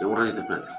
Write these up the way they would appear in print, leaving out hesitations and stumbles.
En un ratito, espérate.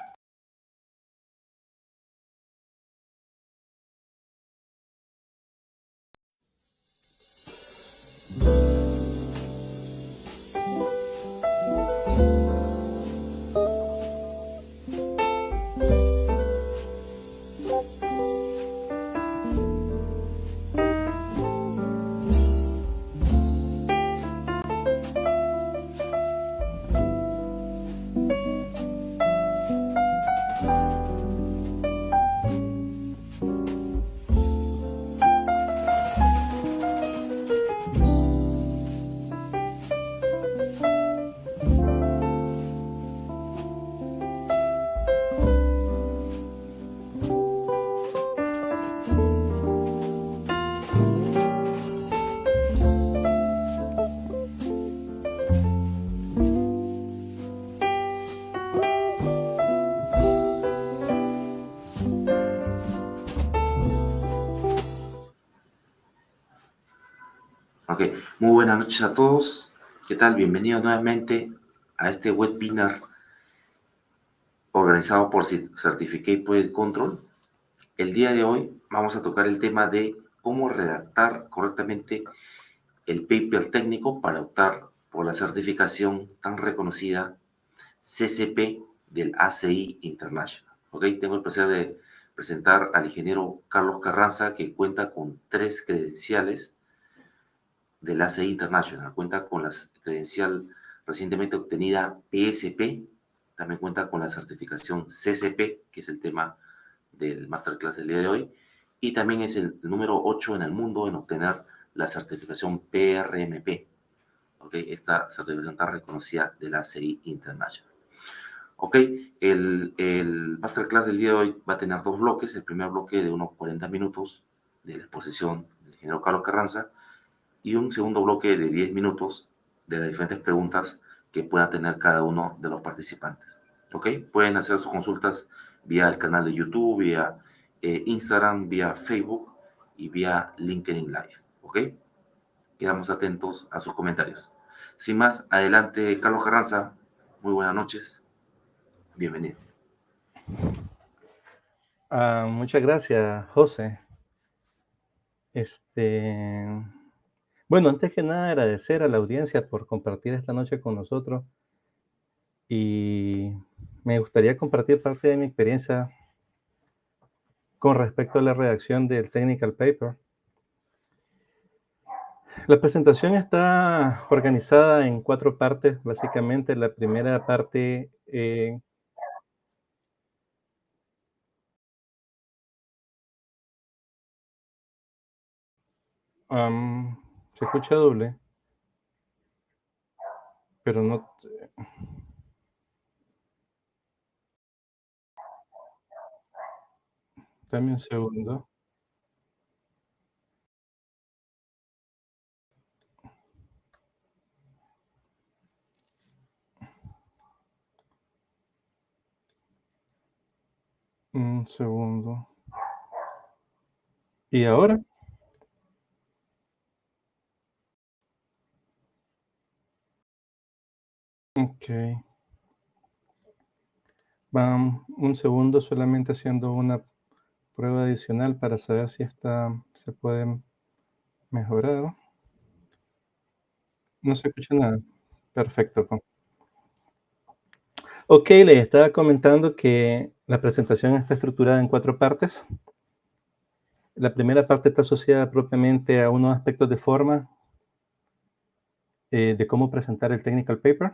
Ok, muy buenas noches a todos. ¿Qué tal? Bienvenidos nuevamente a este webinar organizado por Certificate Project Control. El día de hoy vamos a tocar el tema de cómo redactar correctamente el paper técnico para optar por la certificación tan reconocida CCP del ACI International. Ok, tengo el placer de presentar al ingeniero Carlos Carranza, que cuenta con 3 credenciales del ACI International. Cuenta con la credencial recientemente obtenida PSP, también cuenta con la certificación CCP, que es el tema del masterclass del día de hoy, y también es el número 8 en el mundo en obtener la certificación PRMP, ¿okay? Esta certificación tan reconocida de la ACI International. Ok, el masterclass del día de hoy va a tener 2 bloques. El primer bloque de unos 40 minutos de la exposición del ingeniero Carlos Carranza y un segundo bloque de 10 minutos de las diferentes preguntas que pueda tener cada uno de los participantes. ¿Ok? Pueden hacer sus consultas vía el canal de YouTube, vía Instagram, vía Facebook y vía LinkedIn Live. ¿Ok? Quedamos atentos a sus comentarios. Sin más, adelante, Carlos Carranza. Muy buenas noches. Bienvenido. Muchas gracias, José. Bueno, antes que nada, agradecer a la audiencia por compartir esta noche con nosotros. Y me gustaría compartir parte de mi experiencia con respecto a la redacción del technical paper. La presentación está organizada en 4 partes, básicamente. La primera parte, se escucha doble, pero no. Dame un segundo. Un segundo. ¿Y ahora? Okey. Un segundo, solamente haciendo una prueba adicional para saber si esta se puede mejorar. No se escucha nada. Perfecto. Ok, les estaba comentando que la presentación está estructurada en 4 partes. La primera parte está asociada propiamente a unos aspectos de forma, de cómo presentar el technical paper.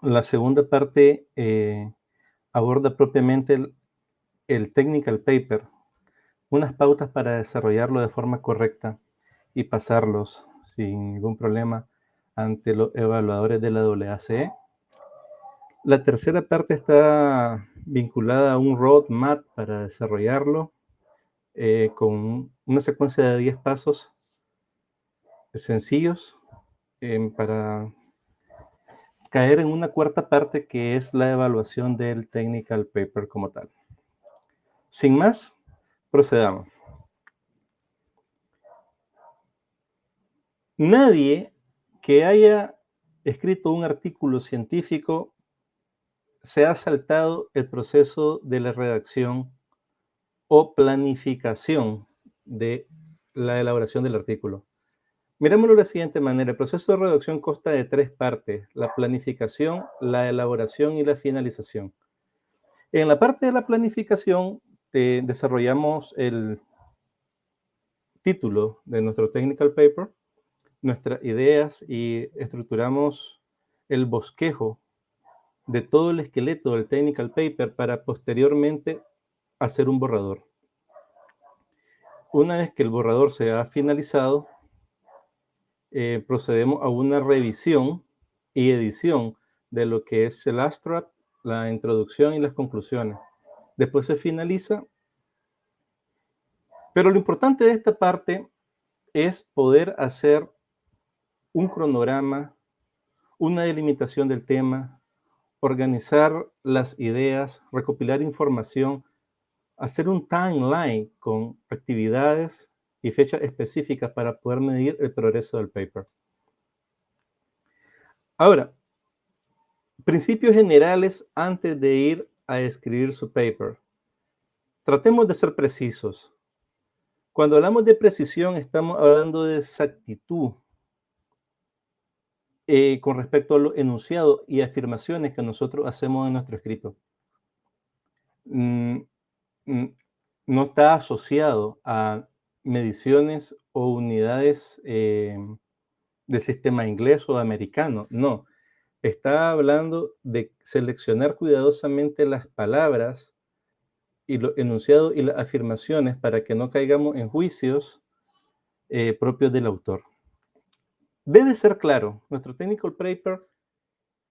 La segunda parte aborda propiamente el technical paper, unas pautas para desarrollarlo de forma correcta y pasarlos sin ningún problema ante los evaluadores de la AACE. La tercera parte está vinculada a un roadmap para desarrollarlo con una secuencia de 10 pasos sencillos para caer en una cuarta parte que es la evaluación del technical paper como tal. Sin más, procedamos. Nadie que haya escrito un artículo científico se ha saltado el proceso de la redacción o planificación de la elaboración del artículo. Miremoslo de la siguiente manera. El proceso de redacción consta de 3 partes: la planificación, la elaboración y la finalización. En la parte de la planificación, desarrollamos el título de nuestro technical paper, nuestras ideas, y estructuramos el bosquejo de todo el esqueleto del technical paper para posteriormente hacer un borrador. Una vez que el borrador se ha finalizado, procedemos a una revisión y edición de lo que es el abstract, la introducción y las conclusiones. Después se finaliza, pero lo importante de esta parte es poder hacer un cronograma, una delimitación del tema, organizar las ideas, recopilar información, hacer un timeline con actividades y fechas específicas para poder medir el progreso del paper. Ahora, principios generales antes de ir a escribir su paper. Tratemos de ser precisos. Cuando hablamos de precisión, estamos hablando de exactitud con respecto a los enunciados y afirmaciones que nosotros hacemos en nuestro escrito. Mm, mm, no está asociado a mediciones o unidades del sistema inglés o americano, no. Está hablando de seleccionar cuidadosamente las palabras y los enunciados y las afirmaciones para que no caigamos en juicios propios del autor. Debe ser claro, nuestro technical paper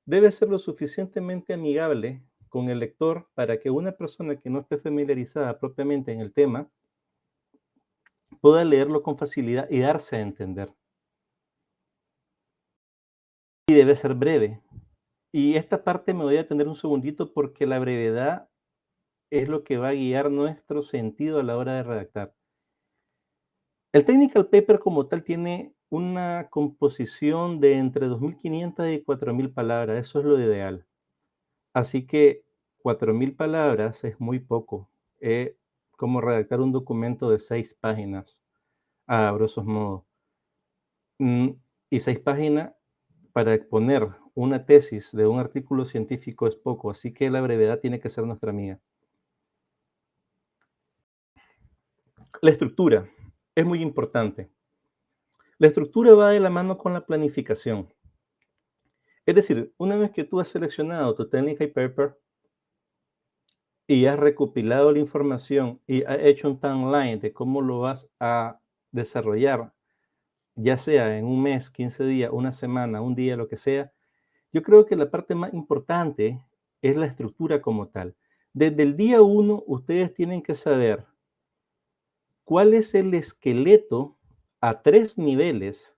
debe ser lo suficientemente amigable con el lector para que una persona que no esté familiarizada propiamente en el tema pueda leerlo con facilidad y darse a entender. Y debe ser breve. Y esta parte me voy a detener un segundito porque la brevedad es lo que va a guiar nuestro sentido a la hora de redactar. El technical paper como tal tiene una composición de entre 2.500 y 4.000 palabras, eso es lo ideal. Así que 4.000 palabras es muy poco, como redactar un documento de 6 páginas, a grosso modo. Y 6 páginas para exponer una tesis de un artículo científico es poco, así que la brevedad tiene que ser nuestra amiga. La estructura es muy importante. La estructura va de la mano con la planificación. Es decir, una vez que tú has seleccionado tu technical paper y has recopilado la información y has hecho un timeline de cómo lo vas a desarrollar, ya sea en un mes, 15 días, una semana, un día, lo que sea, yo creo que la parte más importante es la estructura como tal. Desde el día 1, ustedes tienen que saber cuál es el esqueleto a 3 niveles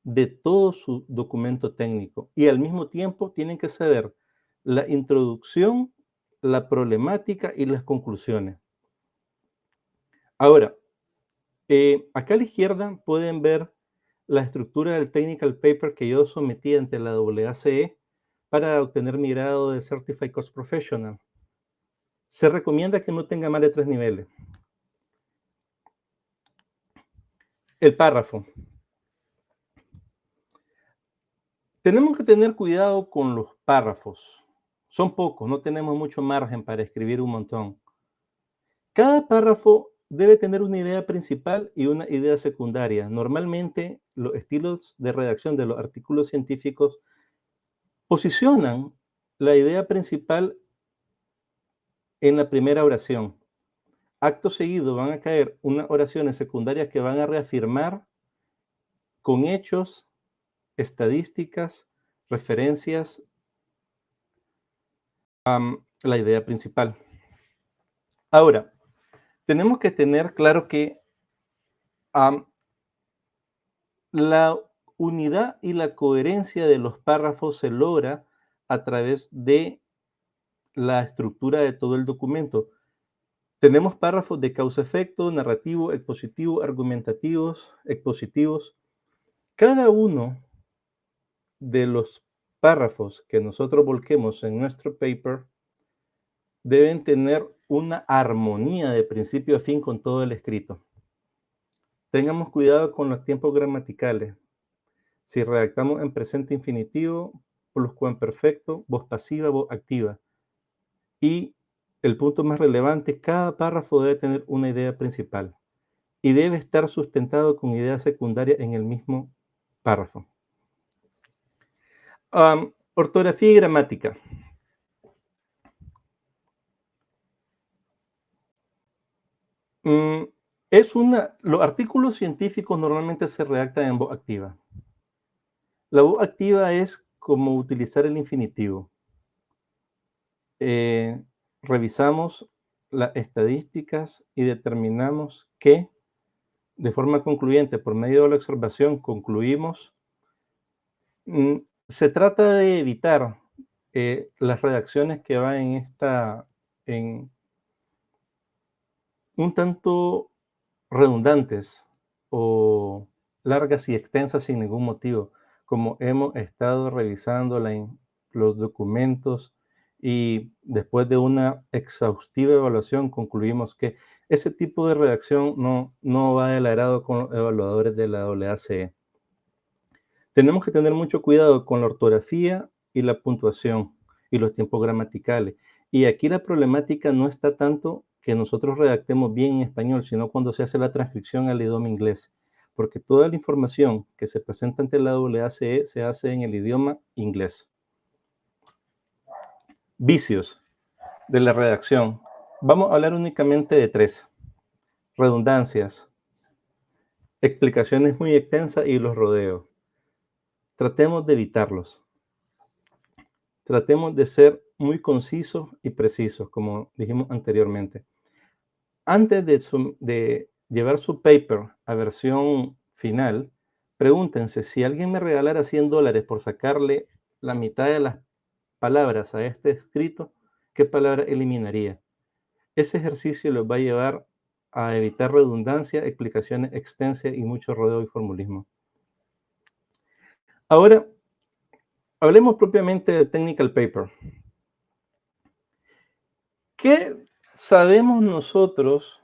de todo su documento técnico, y al mismo tiempo tienen que saber la introducción, la problemática y las conclusiones. Ahora, acá a la izquierda pueden ver la estructura del technical paper que yo sometí ante la AACE para obtener mi grado de Certified Coach Professional. Se recomienda que no tenga más de 3 niveles. El párrafo. Tenemos que tener cuidado con los párrafos. Son pocos, no tenemos mucho margen para escribir un montón. Cada párrafo debe tener una idea principal y una idea secundaria. Normalmente, los estilos de redacción de los artículos científicos posicionan la idea principal en la primera oración. Acto seguido van a caer unas oraciones secundarias que van a reafirmar con hechos, estadísticas, referencias, la idea principal. Ahora, tenemos que tener claro que la unidad y la coherencia de los párrafos se logra a través de la estructura de todo el documento. Tenemos párrafos de causa-efecto, narrativo, expositivo, argumentativos, expositivos. Cada uno de los párrafos que nosotros volquemos en nuestro paper deben tener una armonía de principio a fin con todo el escrito. Tengamos cuidado con los tiempos gramaticales. Si redactamos en presente infinitivo, pluscuamperfecto, voz pasiva, voz activa. Y el punto más relevante, cada párrafo debe tener una idea principal y debe estar sustentado con ideas secundarias en el mismo párrafo. Ortografía y gramática. Mm, los artículos científicos normalmente se redactan en voz activa. La voz activa es como utilizar el infinitivo. Eh, revisamos las estadísticas y determinamos que, de forma concluyente, por medio de la observación, concluimos. Se trata de evitar las redacciones que van en un tanto redundantes o largas y extensas sin ningún motivo, como hemos estado revisando los documentos y después de una exhaustiva evaluación concluimos que ese tipo de redacción no va del agrado con los evaluadores de la AACE. Tenemos que tener mucho cuidado con la ortografía y la puntuación y los tiempos gramaticales. Y aquí la problemática no está tanto que nosotros redactemos bien en español, sino cuando se hace la transcripción al idioma inglés, porque toda la información que se presenta ante la AACE se hace en el idioma inglés. Vicios de la redacción. Vamos a hablar únicamente de 3. Redundancias, explicaciones muy extensas y los rodeos. Tratemos de evitarlos. Tratemos de ser muy concisos y precisos, como dijimos anteriormente. Antes de llevar su paper a versión final, pregúntense, si alguien me regalara $100 por sacarle la mitad de las palabras a este escrito, ¿qué palabra eliminaría? Ese ejercicio les va a llevar a evitar redundancia, explicaciones extensas y mucho rodeo y formulismo. Ahora, hablemos propiamente del technical paper. ¿Qué sabemos nosotros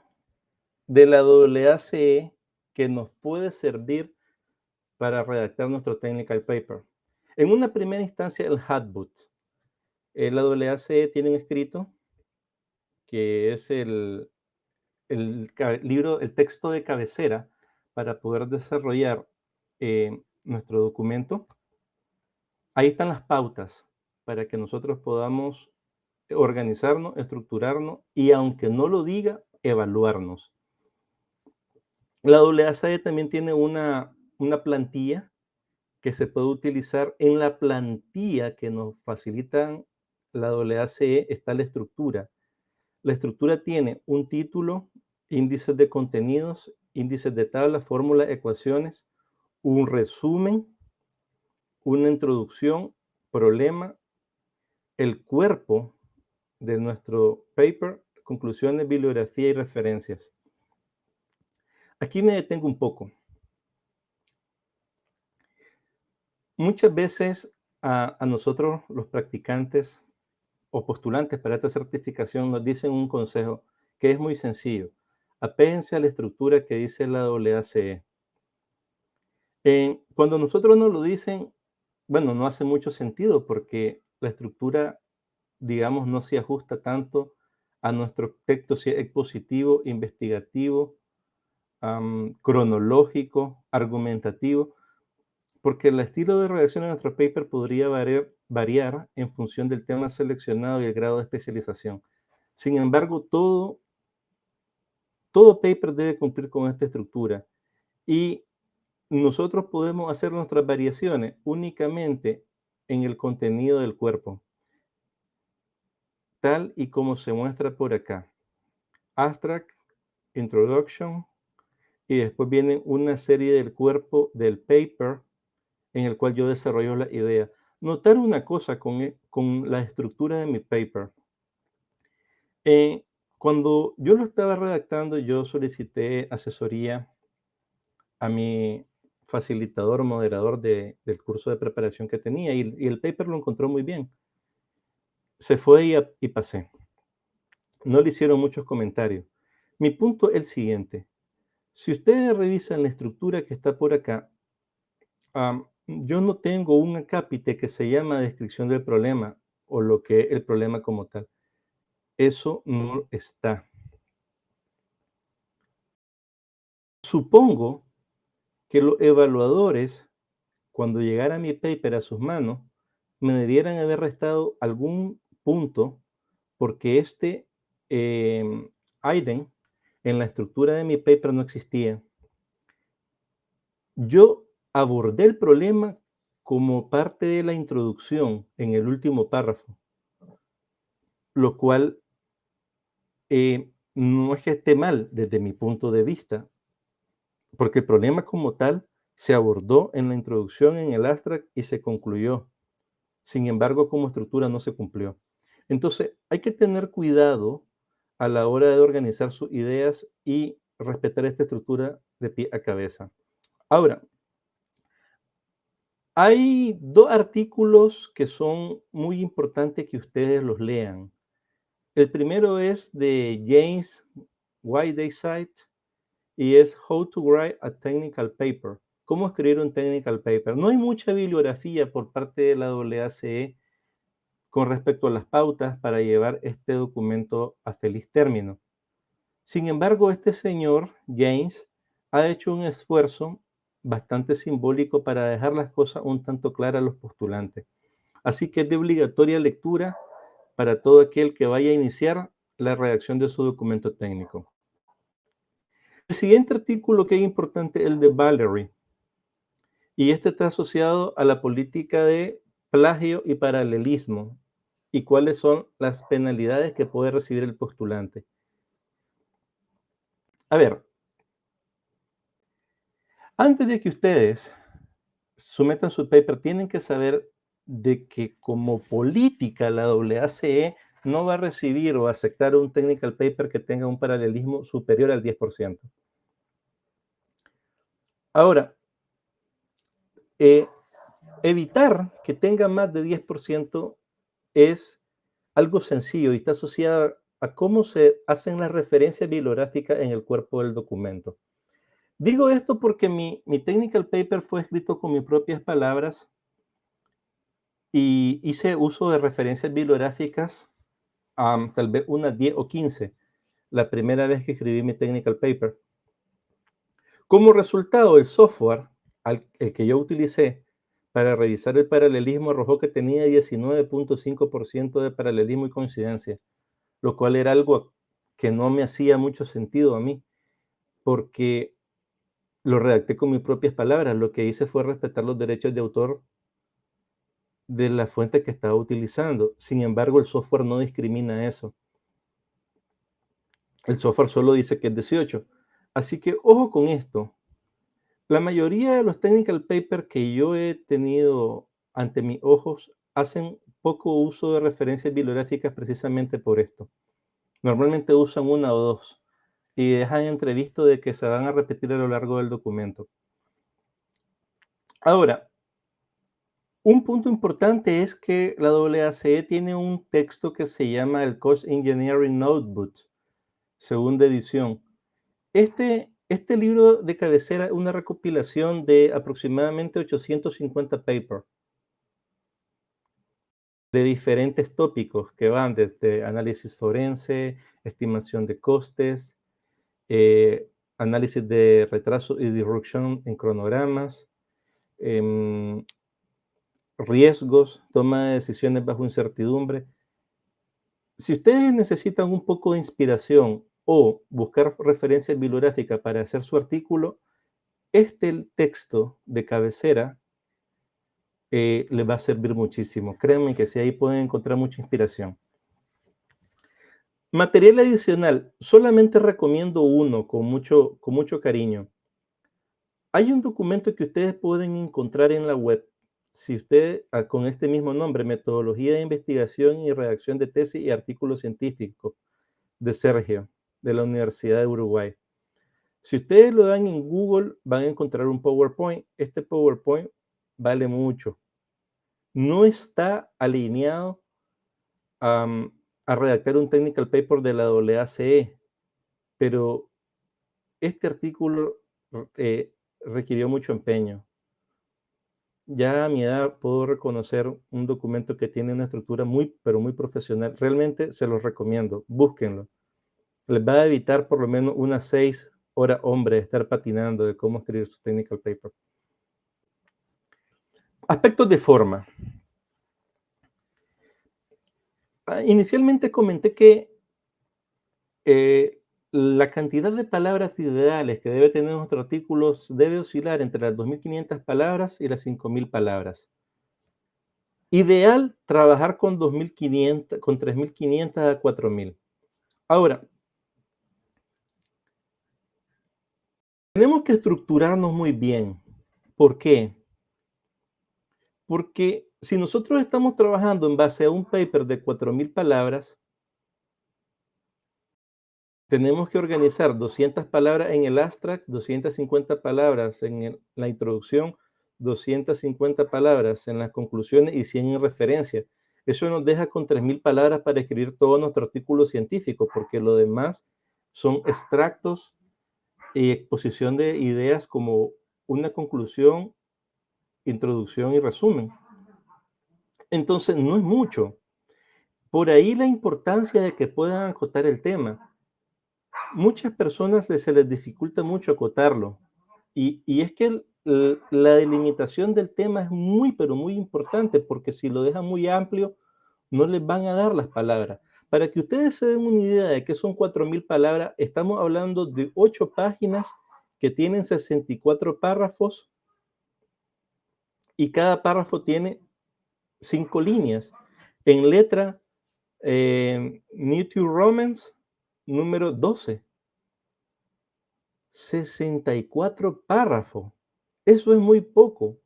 de la AACE que nos puede servir para redactar nuestro technical paper? En una primera instancia, el Handbook. La AACE tiene un escrito que es libro, el texto de cabecera para poder desarrollar nuestro documento. Ahí están las pautas para que nosotros podamos organizarnos, estructurarnos y, aunque no lo diga, evaluarnos. La AACE también tiene una plantilla que se puede utilizar. En la plantilla que nos facilitan la AACE está la estructura. La estructura tiene un título, índices de contenidos, índices de tablas, fórmulas, ecuaciones, un resumen, una introducción, problema, el cuerpo de nuestro paper, conclusiones, bibliografía y referencias. Aquí me detengo un poco. Muchas veces a nosotros, los practicantes o postulantes para esta certificación, nos dicen un consejo que es muy sencillo. Apéguense a la estructura que dice la AACE. Cuando nosotros nos lo dicen, bueno, no hace mucho sentido porque la estructura, digamos, no se ajusta tanto a nuestro texto, si es expositivo, investigativo, cronológico, argumentativo, porque el estilo de redacción de nuestro paper podría variar en función del tema seleccionado y el grado de especialización. Sin embargo, todo paper debe cumplir con esta estructura y nosotros podemos hacer nuestras variaciones únicamente en el contenido del cuerpo, tal y como se muestra por acá. Abstract, Introduction, y después viene una serie del cuerpo del paper en el cual yo desarrollo la idea. Notar una cosa con la estructura de mi paper. Cuando yo lo estaba redactando, yo solicité asesoría a mi facilitador, moderador del curso de preparación que tenía y el paper lo encontró muy bien. Se fue y pasé. No le hicieron muchos comentarios. Mi punto es el siguiente. Si ustedes revisan la estructura que está por acá, yo no tengo un acápite que se llama descripción del problema o lo que es el problema como tal. Eso no está. Supongo que los evaluadores, cuando llegara mi paper a sus manos, me debieran haber restado algún punto porque este item en la estructura de mi paper no existía. Yo abordé el problema como parte de la introducción en el último párrafo, lo cual no es que esté mal desde mi punto de vista, porque el problema como tal se abordó en la introducción, en el abstract y se concluyó. Sin embargo, como estructura no se cumplió. Entonces, hay que tener cuidado a la hora de organizar sus ideas y respetar esta estructura de pie a cabeza. Ahora, hay dos artículos que son muy importantes que ustedes los lean. El primero es de James Whiteside y es How to Write a Technical Paper. Cómo escribir un technical paper. No hay mucha bibliografía por parte de la AACE con respecto a las pautas para llevar este documento a feliz término. Sin embargo, este señor, James, ha hecho un esfuerzo bastante simbólico para dejar las cosas un tanto claras a los postulantes. Así que es de obligatoria lectura para todo aquel que vaya a iniciar la redacción de su documento técnico. El siguiente artículo que es importante es el de Valery, y este está asociado a la política de plagio y paralelismo y cuáles son las penalidades que puede recibir el postulante. A ver, antes de que ustedes sometan su paper, tienen que saber de que como política la AACE no va a recibir o aceptar un technical paper que tenga un paralelismo superior al 10%. Ahora, evitar que tenga más de 10% es algo sencillo y está asociado a cómo se hacen las referencias bibliográficas en el cuerpo del documento. Digo esto porque mi technical paper fue escrito con mis propias palabras y hice uso de referencias bibliográficas, tal vez unas 10 o 15, la primera vez que escribí mi technical paper. Como resultado, el software, el que yo utilicé para revisar el paralelismo, arrojó que tenía 19.5% de paralelismo y coincidencia, lo cual era algo que no me hacía mucho sentido a mí, porque lo redacté con mis propias palabras. Lo que hice fue respetar los derechos de autor de la fuente que estaba utilizando. Sin embargo, el software no discrimina eso. El software solo dice que es 18. Así que ojo con esto. La mayoría de los technical papers que yo he tenido ante mis ojos hacen poco uso de referencias bibliográficas precisamente por esto. Normalmente usan una o dos y dejan entrevisto de que se van a repetir a lo largo del documento. Ahora, un punto importante es que la AACE tiene un texto que se llama el Cost Engineering Notebook, segunda edición. Este libro de cabecera es una recopilación de aproximadamente 850 papers de diferentes tópicos que van desde análisis forense, estimación de costes, análisis de retraso y disrupción en cronogramas, riesgos, toma de decisiones bajo incertidumbre. Si ustedes necesitan un poco de inspiración o buscar referencias bibliográficas para hacer su artículo, este texto de cabecera les va a servir muchísimo. Créanme que sí, ahí pueden encontrar mucha inspiración. Material adicional, solamente recomiendo uno con mucho cariño. Hay un documento que ustedes pueden encontrar en la web, si usted, con este mismo nombre, Metodología de Investigación y Redacción de Tesis y Artículos Científicos, de Sergio, de la Universidad de Uruguay. Si ustedes lo dan en Google, van a encontrar un PowerPoint. Este PowerPoint vale mucho. No está alineado am, a redactar un technical paper de la AACE, pero este artículo requirió mucho empeño. Ya a mi edad puedo reconocer un documento que tiene una estructura muy, pero muy profesional. Realmente se los recomiendo, búsquenlo. Les va a evitar por lo menos unas 6 horas, hombre, de estar patinando de cómo escribir su technical paper. Aspectos de forma. Inicialmente comenté que la cantidad de palabras ideales que debe tener nuestro artículo debe oscilar entre las 2.500 palabras y las 5.000 palabras. Ideal trabajar con 2.500, con 3.500 a 4.000. Ahora, tenemos que estructurarnos muy bien. ¿Por qué? Porque si nosotros estamos trabajando en base a un paper de 4.000 palabras, tenemos que organizar 200 palabras en el abstract, 250 palabras en la introducción, 250 palabras en las conclusiones y 100 en referencia. Eso nos deja con 3.000 palabras para escribir todo nuestro artículo científico, porque lo demás son extractos y exposición de ideas como una conclusión, introducción y resumen. Entonces, no es mucho. Por ahí la importancia de que puedan acotar el tema. Muchas personas se les dificulta mucho acotarlo. Y es que la delimitación del tema es muy, pero muy importante, porque si lo dejan muy amplio, no les van a dar las palabras. Para que ustedes se den una idea de qué son 4.000 palabras, estamos hablando de 8 páginas que tienen 64 párrafos y cada párrafo tiene 5 líneas. En letra New to Romance, número 12. 64 párrafos. Eso es muy poco,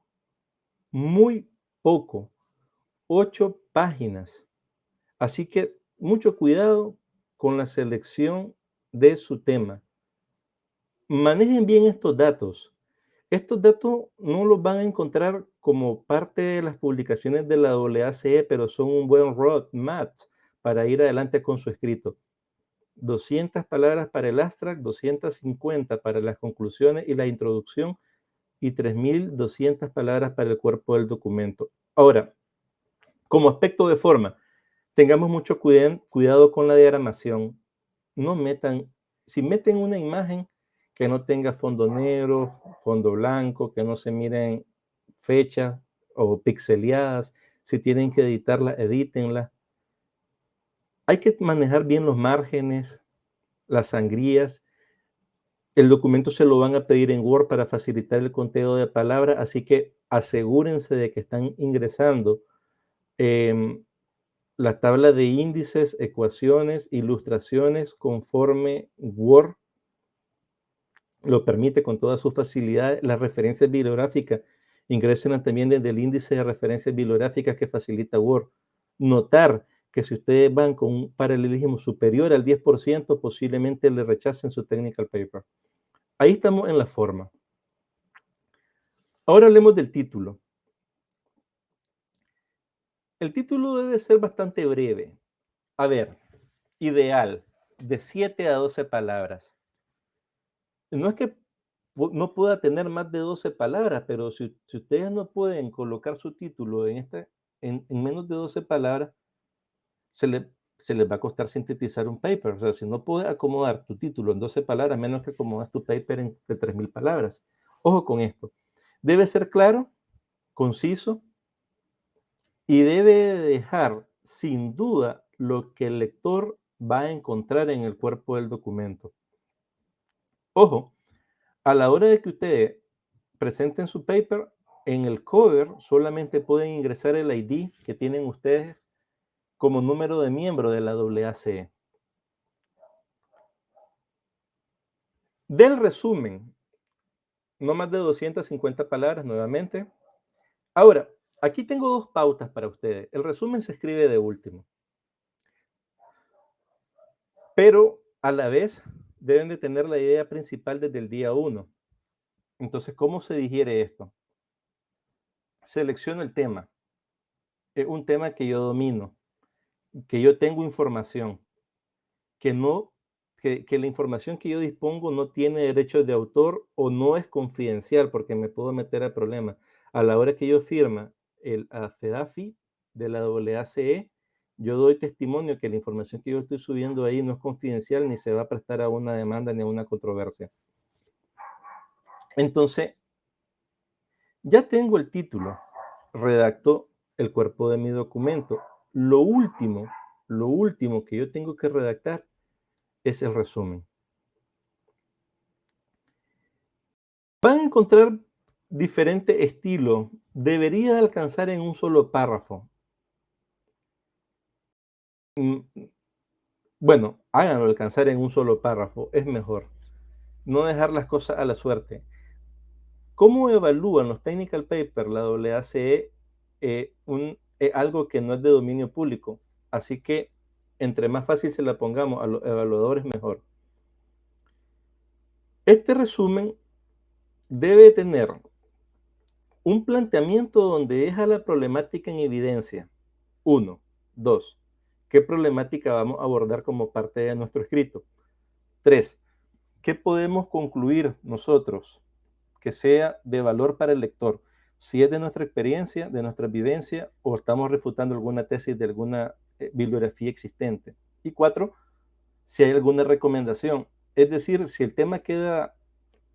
muy poco. 8 páginas. Así que mucho cuidado con la selección de su tema. Manejen bien estos datos. Estos datos no los van a encontrar como parte de las publicaciones de la AACE, pero son un buen roadmap para ir adelante con su escrito. 200 palabras para el abstract, 250 para las conclusiones y la introducción y 3.200 palabras para el cuerpo del documento. Ahora, como aspecto de forma, tengamos mucho cuidado con la diagramación. No metan, si meten una imagen que no tenga fondo negro, fondo blanco, que no se miren fechas o pixeleadas, si tienen que editarla, edítenla. Hay que manejar bien los márgenes, las sangrías. El documento se lo van a pedir en Word para facilitar el conteo de palabras, así que asegúrense de que están ingresando la tabla de índices, ecuaciones, ilustraciones conforme Word lo permite con toda su facilidad. Las referencias bibliográficas ingresen también desde el índice de referencias bibliográficas que facilita Word. Notar que si ustedes van con un paralelismo superior al 10%, posiblemente le rechacen su technical paper. Ahí estamos en la forma. Ahora hablemos del título. El título debe ser bastante breve. A ver, ideal, de 7 a 12 palabras. No es que no pueda tener más de 12 palabras, pero si ustedes no pueden colocar su título en menos de 12 palabras, se les va a costar sintetizar un paper. O sea, si no puedes acomodar tu título en 12 palabras, menos que acomodas tu paper de 3.000 palabras. Ojo con esto. Debe ser claro, conciso y debe dejar sin duda lo que el lector va a encontrar en el cuerpo del documento. Ojo, a la hora de que ustedes presenten su paper, en el cover solamente pueden ingresar el ID que tienen ustedes como número de miembro de la AACE. Del resumen, no más de 250 palabras nuevamente. Ahora, aquí tengo 2 pautas para ustedes. El resumen se escribe de último. Pero a la vez deben de tener la idea principal desde el día uno. Entonces, ¿cómo se digiere esto? Selecciono el tema. Es un tema que yo domino, que yo tengo información, que no, que la información que yo dispongo no tiene derechos de autor o no es confidencial, porque me puedo meter a problemas. A la hora que yo firma el AFEDAFI de la AACE, yo doy testimonio que la información que yo estoy subiendo ahí no es confidencial ni se va a prestar a una demanda ni a una controversia. Entonces, ya tengo el título, redacto el cuerpo de mi documento. Lo último, lo último que yo tengo que redactar es el resumen. Van a encontrar diferente estilo. Debería alcanzar en un solo párrafo. Mm, Bueno, háganlo alcanzar en un solo párrafo, es mejor. No dejar las cosas a la suerte. ¿Cómo evalúan los technical papers, la AACE, algo que no es de dominio público? Así que entre más fácil se la pongamos a los evaluadores, mejor. Este resumen debe tener un planteamiento donde deja la problemática en evidencia. 1. 2. ¿Qué problemática vamos a abordar como parte de nuestro escrito? 3. ¿Qué podemos concluir nosotros que sea de valor para el lector? Si es de nuestra experiencia, de nuestra vivencia, o estamos refutando alguna tesis de alguna bibliografía existente. Y 4. Si hay alguna recomendación. Es decir, si el tema queda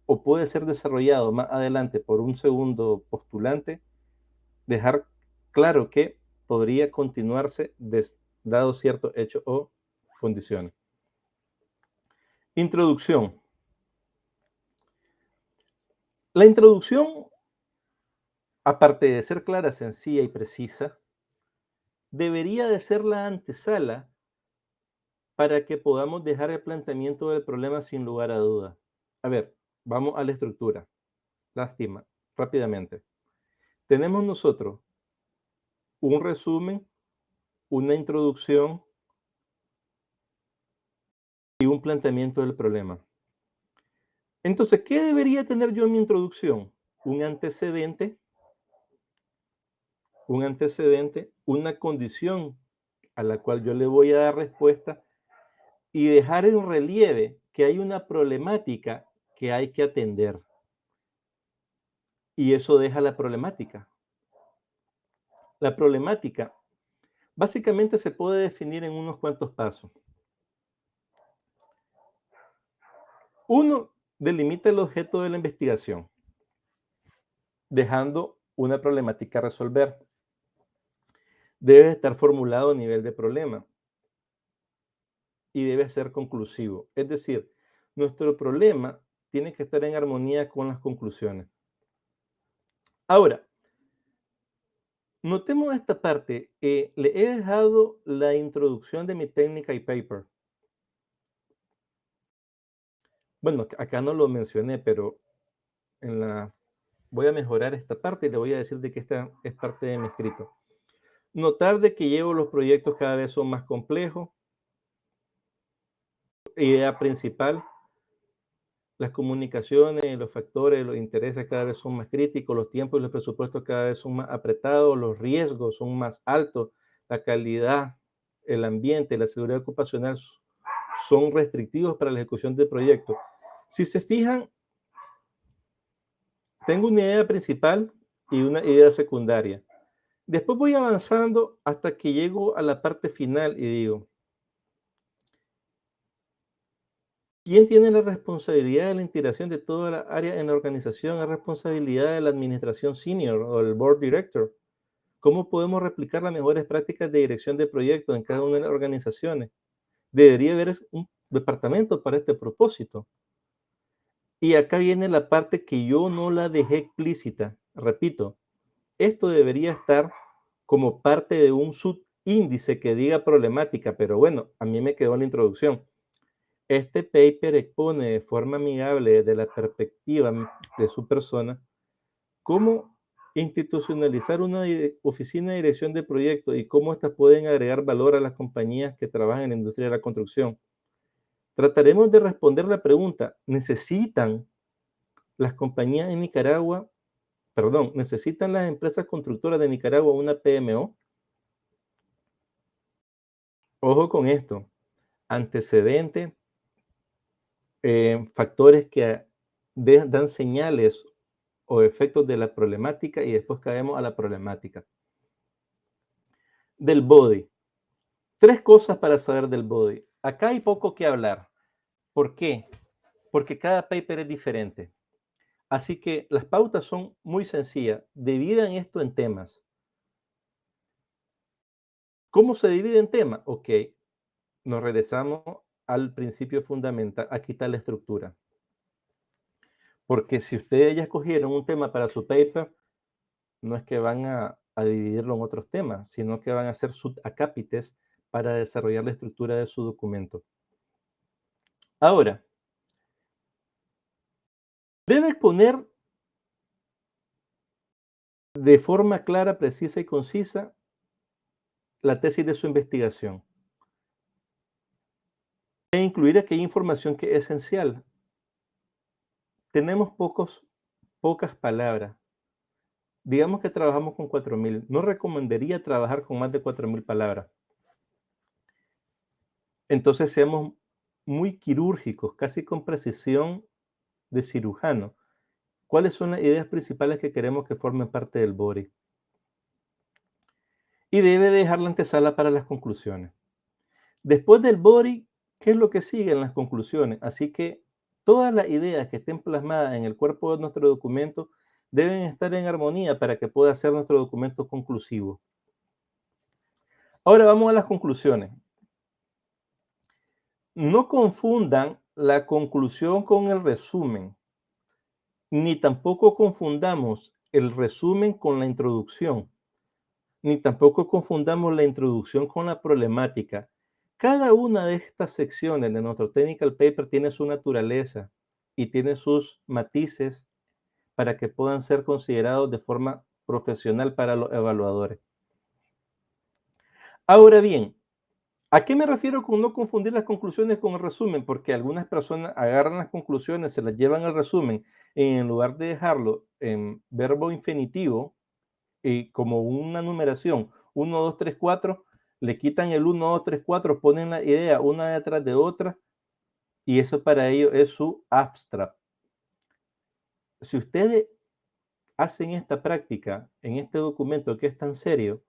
o puede ser desarrollado más adelante por un segundo postulante, dejar claro que podría continuarse dado cierto hecho o condiciones. Introducción. La introducción, aparte de ser clara, sencilla y precisa, debería de ser la antesala para que podamos dejar el planteamiento del problema sin lugar a duda. A ver, vamos a la estructura. Lástima, rápidamente. Tenemos nosotros un resumen, una introducción y un planteamiento del problema. Entonces, ¿qué debería tener yo en mi introducción? Un antecedente, una condición a la cual yo le voy a dar respuesta y dejar en relieve que hay una problemática que hay que atender. Y eso deja la problemática. La problemática básicamente se puede definir en unos cuantos pasos. Uno, delimita el objeto de la investigación, dejando una problemática a resolver. Debe estar formulado a nivel de problema y debe ser conclusivo. Es decir, nuestro problema tiene que estar en armonía con las conclusiones. Ahora, notemos esta parte. Le he dejado la introducción de mi técnica y paper. Bueno, acá no lo mencioné, pero voy a mejorar esta parte y le voy a decir de que esta es parte de mi escrito. Notar de que llevo los proyectos cada vez son más complejos. Idea principal, las comunicaciones, los factores, los intereses cada vez son más críticos, los tiempos y los presupuestos cada vez son más apretados, los riesgos son más altos, la calidad, el ambiente, la seguridad ocupacional son restrictivos para la ejecución del proyecto. Si se fijan, tengo una idea principal y una idea secundaria. Después voy avanzando hasta que llego a la parte final y digo, ¿quién tiene la responsabilidad de la integración de toda la área en la organización? Es responsabilidad de la administración senior o el board director. ¿Cómo podemos replicar las mejores prácticas de dirección de proyectos en cada una de las organizaciones? Debería haber un departamento para este propósito. Y acá viene la parte que yo no la dejé explícita. Repito, esto debería estar como parte de un subíndice que diga problemática, pero bueno, a mí me quedó en la introducción. Este paper expone de forma amigable desde la perspectiva de su persona cómo institucionalizar una oficina de dirección de proyectos y cómo éstas pueden agregar valor a las compañías que trabajan en la industria de la construcción. Trataremos de responder la pregunta, ¿necesitan las compañías en Nicaragua, perdón, necesitan las empresas constructoras de Nicaragua una PMO? Ojo con esto, antecedentes, factores que dan señales o efectos de la problemática y después caemos a la problemática. Del body. 3 cosas para saber del body. Acá hay poco que hablar. ¿Por qué? Porque cada paper es diferente. Así que las pautas son muy sencillas. Dividan esto en temas. ¿Cómo se divide en temas? Ok, nos regresamos al principio fundamental. Aquí está la estructura. Porque si ustedes ya escogieron un tema para su paper, no es que van a dividirlo en otros temas, sino que van a hacer subacápites para desarrollar la estructura de su documento. Ahora, debe exponer de forma clara, precisa y concisa la tesis de su investigación e incluir aquella información que es esencial. Tenemos pocas palabras. Digamos que trabajamos con 4.000. No recomendaría trabajar con más de 4.000 palabras. Entonces seamos muy quirúrgicos, casi con precisión de cirujano. ¿Cuáles son las ideas principales que queremos que formen parte del body? Y debe dejar la antesala para las conclusiones. Después del body, ¿qué es lo que sigue en las conclusiones? Así que todas las ideas que estén plasmadas en el cuerpo de nuestro documento deben estar en armonía para que pueda ser nuestro documento conclusivo. Ahora vamos a las conclusiones. No confundan la conclusión con el resumen, ni tampoco confundamos el resumen con la introducción, ni tampoco confundamos la introducción con la problemática. Cada una de estas secciones de nuestro technical paper tiene su naturaleza y tiene sus matices para que puedan ser considerados de forma profesional para los evaluadores. Ahora bien, ¿a qué me refiero con no confundir las conclusiones con el resumen? Porque algunas personas agarran las conclusiones, se las llevan al resumen, y en lugar de dejarlo en verbo infinitivo y como una numeración, 1, 2, 3, 4, le quitan el 1, 2, 3, 4, ponen la idea una detrás de otra y eso para ellos es su abstract. Si ustedes hacen esta práctica en este documento que es tan serio,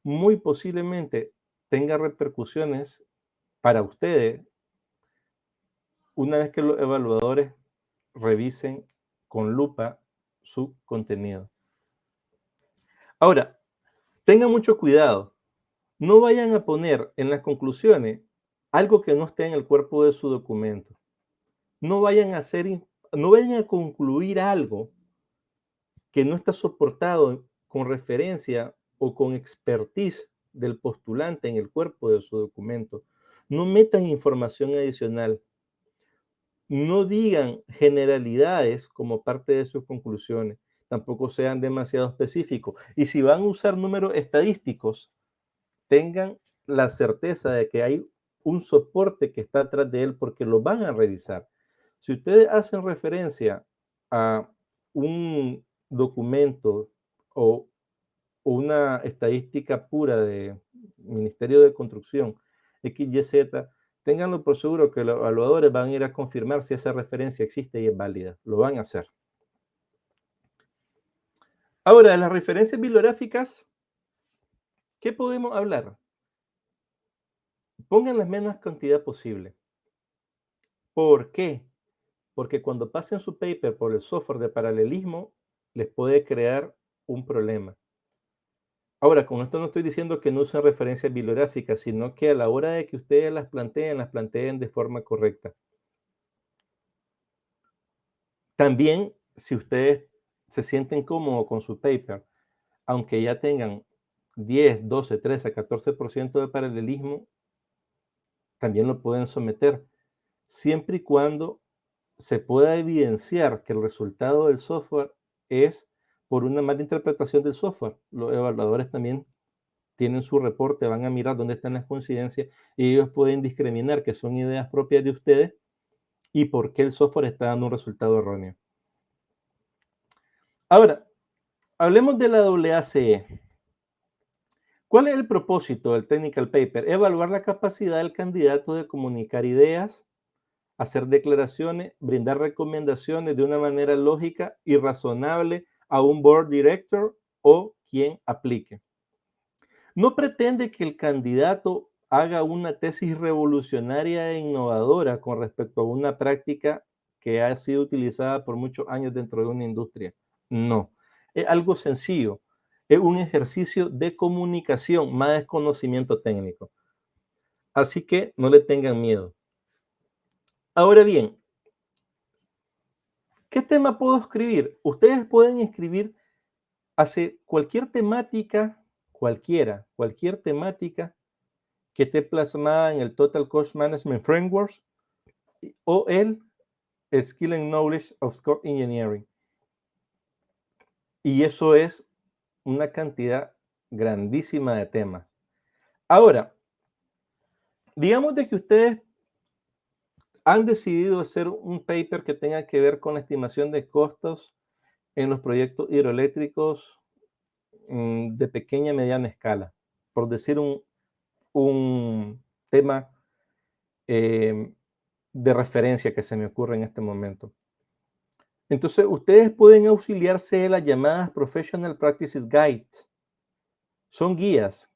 muy posiblemente tenga repercusiones para ustedes una vez que los evaluadores revisen con lupa su contenido. Ahora, tengan mucho cuidado. No vayan a poner en las conclusiones algo que no esté en el cuerpo de su documento. No vayan a no vayan a concluir algo que no está soportado con referencia o con expertise del postulante en el cuerpo de su documento. No metan información adicional. No digan generalidades como parte de sus conclusiones. Tampoco sean demasiado específicos. Y si van a usar números estadísticos, tengan la certeza de que hay un soporte que está atrás de él porque lo van a revisar. Si ustedes hacen referencia a un documento o una estadística pura de Ministerio de Construcción, XYZ, ténganlo por seguro que los evaluadores van a ir a confirmar si esa referencia existe y es válida. Lo van a hacer. Ahora, de las referencias bibliográficas, ¿qué podemos hablar? Pongan la menos cantidad posible. ¿Por qué? Porque cuando pasen su paper por el software de paralelismo, les puede crear un problema. Ahora, con esto no estoy diciendo que no usen referencias bibliográficas, sino que a la hora de que ustedes las planteen de forma correcta. También, si ustedes se sienten cómodos con su paper, aunque ya tengan 10, 12, 13, 14% de paralelismo, también lo pueden someter, siempre y cuando se pueda evidenciar que el resultado del software es por una mala interpretación del software. Los evaluadores también tienen su reporte, van a mirar dónde están las coincidencias y ellos pueden discriminar que son ideas propias de ustedes y por qué el software está dando un resultado erróneo. Ahora, hablemos de la WACE. ¿Cuál es el propósito del Technical Paper? Evaluar la capacidad del candidato de comunicar ideas, hacer declaraciones, brindar recomendaciones de una manera lógica y razonable a un board director o quien aplique. No pretende que el candidato haga una tesis revolucionaria e innovadora con respecto a una práctica que ha sido utilizada por muchos años dentro de una industria. No, es algo sencillo. Es un ejercicio de comunicación, más de conocimiento técnico. Así que no le tengan miedo. Ahora bien, ¿qué tema puedo escribir? Ustedes pueden escribir hacia cualquier temática, cualquier temática que esté plasmada en el Total Cost Management Framework o el Skill and Knowledge of Scope Engineering. Y eso es una cantidad grandísima de temas. Ahora, digamos de que ustedes han decidido hacer un paper que tenga que ver con la estimación de costos en los proyectos hidroeléctricos de pequeña y mediana escala, por decir un tema de referencia que se me ocurre en este momento. Entonces, ustedes pueden auxiliarse de las llamadas Professional Practices Guides. Son guías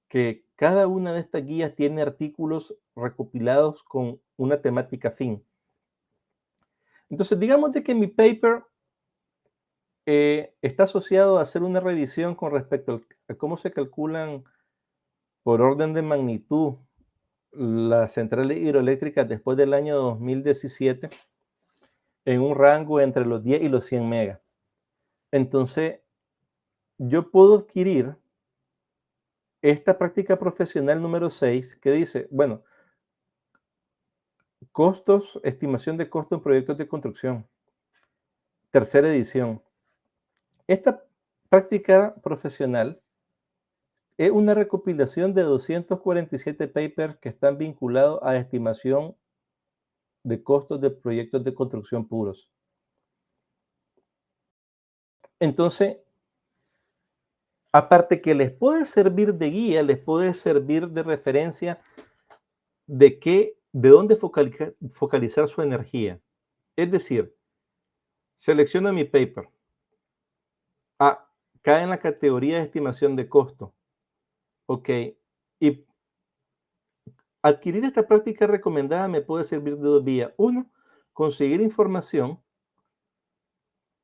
que cada una de estas guías tiene artículos recopilados con una temática afín. Entonces, digamos de que mi paper está asociado a hacer una revisión con respecto a cómo se calculan por orden de magnitud las centrales hidroeléctricas después del año 2017 en un rango entre los 10 y los 100 megas. Entonces, yo puedo adquirir esta práctica profesional número 6 que dice, bueno, costos, estimación de costos en proyectos de construcción, tercera edición. Esta práctica profesional es una recopilación de 247 papers que están vinculados a estimación de costos de proyectos de construcción puros. Entonces, aparte que les puede servir de guía, les puede servir de referencia de dónde focalizar su energía. Es decir, selecciono mi paper. Cae en la categoría de estimación de costo. Ok. Y adquirir esta práctica recomendada me puede servir de dos vías. Uno, conseguir información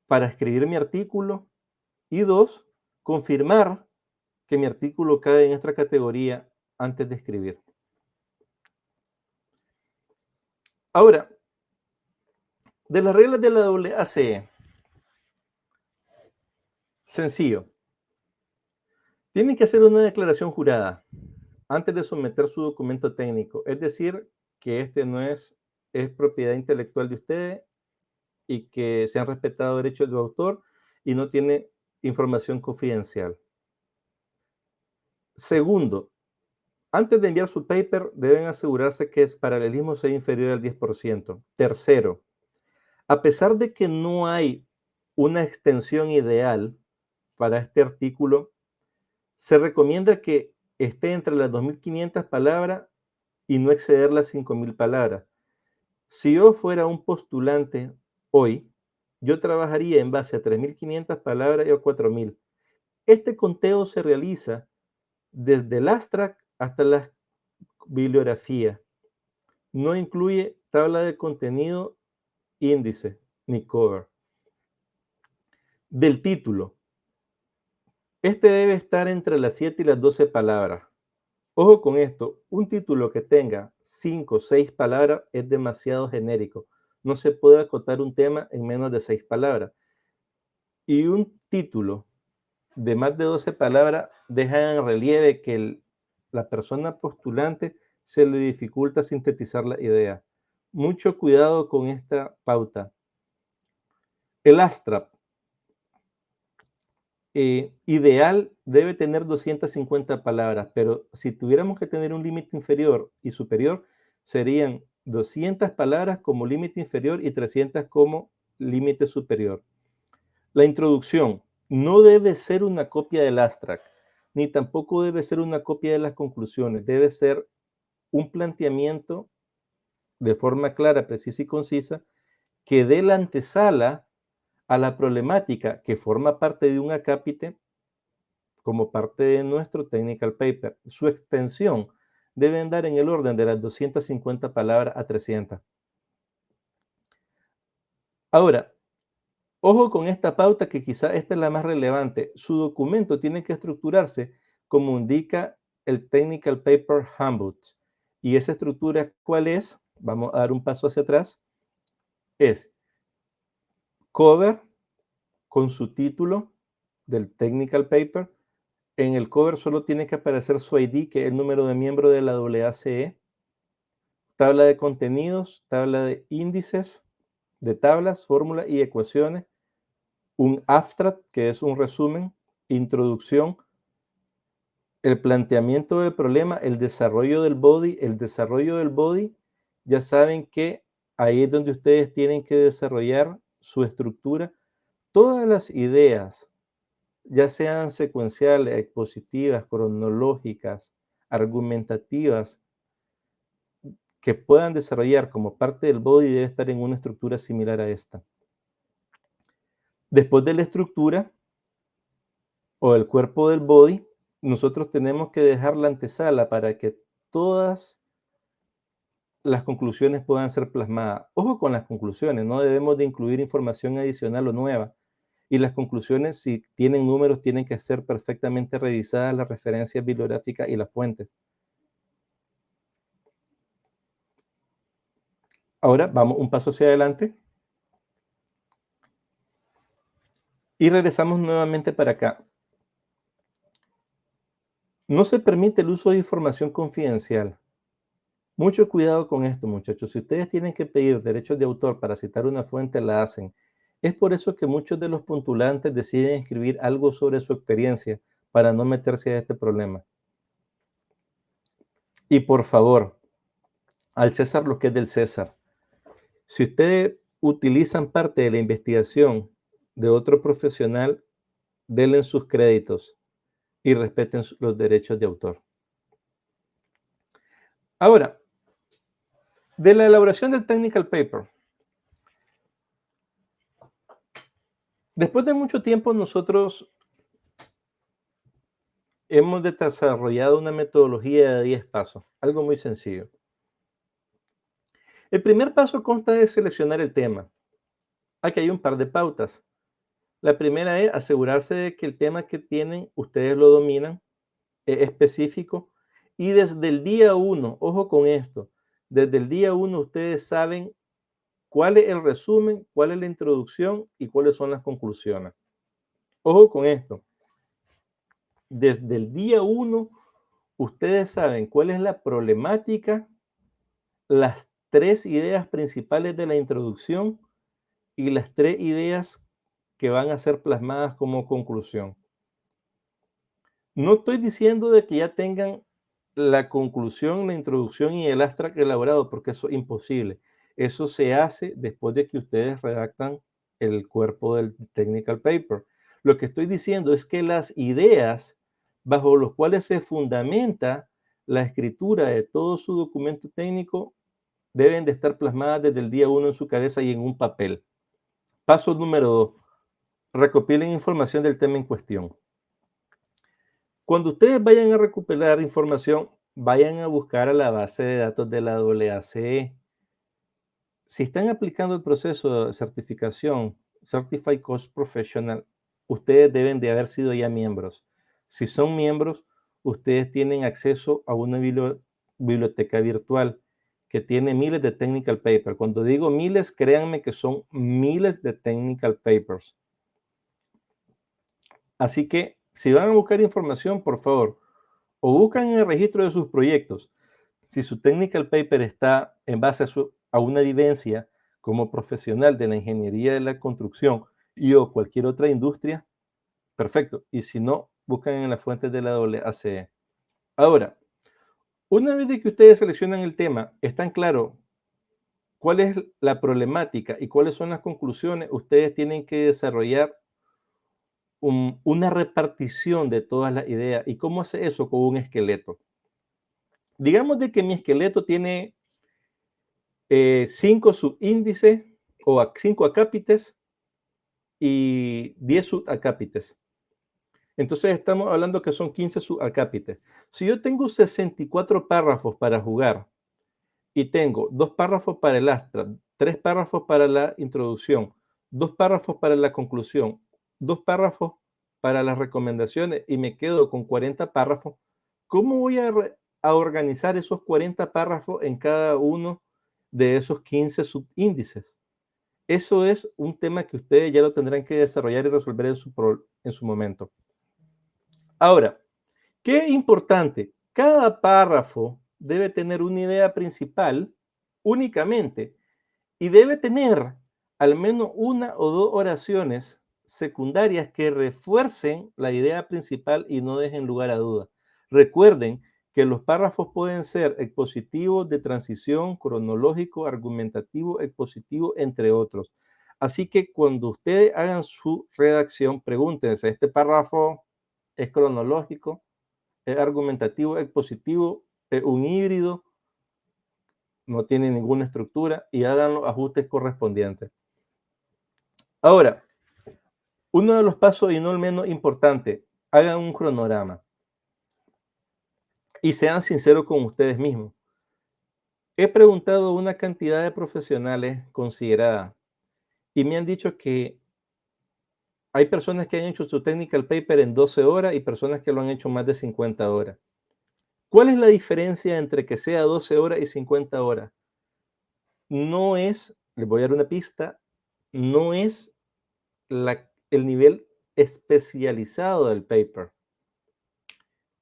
para escribir mi artículo. Y dos, confirmar que mi artículo cae en esta categoría antes de escribir. Ahora, de las reglas de la WACE, sencillo. Tienen que hacer una declaración jurada antes de someter su documento técnico. Es decir, que este no es propiedad intelectual de ustedes y que se han respetado derechos de autor y no tiene información confidencial. Segundo, antes de enviar su paper, deben asegurarse que el paralelismo sea inferior al 10%. Tercero, a pesar de que no hay una extensión ideal para este artículo, se recomienda que esté entre las 2.500 palabras y no exceder las 5.000 palabras. Si yo fuera un postulante hoy, yo trabajaría en base a 3.500 palabras y a 4.000. Este conteo se realiza desde el abstract hasta la bibliografía. No incluye tabla de contenido, índice ni cover. Del título. Este debe estar entre las 7 y las 12 palabras. Ojo con esto, un título que tenga 5 o 6 palabras es demasiado genérico. No se puede acotar un tema en menos de 6 palabras. Y un título de más de 12 palabras deja en relieve que la persona postulante se le dificulta sintetizar la idea. Mucho cuidado con esta pauta. El abstract. ideal debe tener 250 palabras, pero si tuviéramos que tener un límite inferior y superior, serían 200 palabras como límite inferior y 300 como límite superior. La introducción no debe ser una copia del abstract, ni tampoco debe ser una copia de las conclusiones. Debe ser un planteamiento de forma clara, precisa y concisa que dé la antesala a la problemática que forma parte de un acápite como parte de nuestro technical paper. Su extensión debe andar en el orden de las 250 palabras a 300. Ahora, ojo con esta pauta que quizá esta es la más relevante. Su documento tiene que estructurarse como indica el Technical Paper Handbook. ¿Y esa estructura cuál es? Vamos a dar un paso hacia atrás. Es cover con su título del Technical Paper. En el cover solo tiene que aparecer su ID, que es el número de miembro de la AACE. Tabla de contenidos, tabla de índices, de tablas, fórmulas y ecuaciones. Un abstract, que es un resumen, introducción, el planteamiento del problema, el desarrollo del body. El desarrollo del body, ya saben que ahí es donde ustedes tienen que desarrollar su estructura. Todas las ideas, ya sean secuenciales, expositivas, cronológicas, argumentativas, que puedan desarrollar como parte del body debe estar en una estructura similar a esta. Después de la estructura o el cuerpo del body, nosotros tenemos que dejar la antesala para que todas las conclusiones puedan ser plasmadas. Ojo con las conclusiones, no debemos de incluir información adicional o nueva. Y las conclusiones, si tienen números, tienen que ser perfectamente revisadas las referencias bibliográficas y las fuentes. Ahora vamos un paso hacia adelante. Y regresamos nuevamente para acá. No se permite el uso de información confidencial. Mucho cuidado con esto, muchachos. Si ustedes tienen que pedir derechos de autor para citar una fuente, la hacen. Es por eso que muchos de los postulantes deciden escribir algo sobre su experiencia para no meterse a este problema. Y por favor, al César lo que es del César. Si ustedes utilizan parte de la investigación de otro profesional, denle sus créditos y respeten los derechos de autor. Ahora, de la elaboración del technical paper. Después de mucho tiempo nosotros hemos desarrollado una metodología de 10 pasos, algo muy sencillo. El primer paso consta de seleccionar el tema. Aquí hay un par de pautas. La primera es asegurarse de que el tema que tienen, ustedes lo dominan, es específico y desde el día 1, ojo con esto, desde el día 1 ustedes saben cuál es el resumen, cuál es la introducción y cuáles son las conclusiones. Ojo con esto. Desde el día 1 ustedes saben cuál es la problemática, las 3 ideas principales de la introducción y las 3 ideas que van a ser plasmadas como conclusión. No estoy diciendo de que ya tengan la conclusión, la introducción y el abstract elaborado, porque eso es imposible. Eso se hace después de que ustedes redactan el cuerpo del technical paper. Lo que estoy diciendo es que las ideas bajo los cuales se fundamenta la escritura de todo su documento técnico deben de estar plasmadas desde el día 1 en su cabeza y en un papel. Paso número 2. Recopilen información del tema en cuestión. Cuando ustedes vayan a recopilar información, vayan a buscar a la base de datos de la AACE. Si están aplicando el proceso de certificación, Certified Coach Professional, ustedes deben de haber sido ya miembros. Si son miembros, ustedes tienen acceso a una biblioteca virtual que tiene miles de technical papers. Cuando digo miles, créanme que son miles de technical papers. Así que si van a buscar información, por favor, o buscan en el registro de sus proyectos. Si su technical paper está en base a una vivencia como profesional de la ingeniería de la construcción y o cualquier otra industria, Perfecto. Y si no, buscan en las fuentes de la AACE. Ahora, una vez de que ustedes seleccionan el tema, están claros cuál es la problemática y cuáles son las conclusiones, ustedes tienen que desarrollar una repartición de todas las ideas. ¿Y cómo hace eso? Con un esqueleto. Digamos de que mi esqueleto tiene 5 subíndices o 5 acápites y 10 subacápites. Entonces estamos hablando que son 15 subacápites. Si yo tengo 64 párrafos para jugar y tengo 2 párrafos para el astra, 3 párrafos para la introducción, 2 párrafos para la conclusión, 2 párrafos para las recomendaciones y me quedo con 40 párrafos, ¿cómo voy a organizar esos 40 párrafos en cada uno de esos 15 subíndices? Eso es un tema que ustedes ya lo tendrán que desarrollar y resolver en su momento. Ahora, qué importante, cada párrafo debe tener una idea principal únicamente y debe tener al menos una o dos oraciones secundarias que refuercen la idea principal y no dejen lugar a duda. Recuerden que los párrafos pueden ser expositivos, de transición, cronológico, argumentativo, expositivo, entre otros. Así que cuando ustedes hagan su redacción, pregúntense, ¿este párrafo es cronológico, es argumentativo, expositivo, es un híbrido, no tiene ninguna estructura? Y hagan los ajustes correspondientes. Ahora, uno de los pasos y no el menos importante, hagan un cronograma y sean sinceros con ustedes mismos. He preguntado a una cantidad de profesionales considerada y me han dicho que hay personas que han hecho su technical paper en 12 horas y personas que lo han hecho más de 50 horas. ¿Cuál es la diferencia entre que sea 12 horas y 50 horas? No es, les voy a dar una pista, no es el nivel especializado del paper.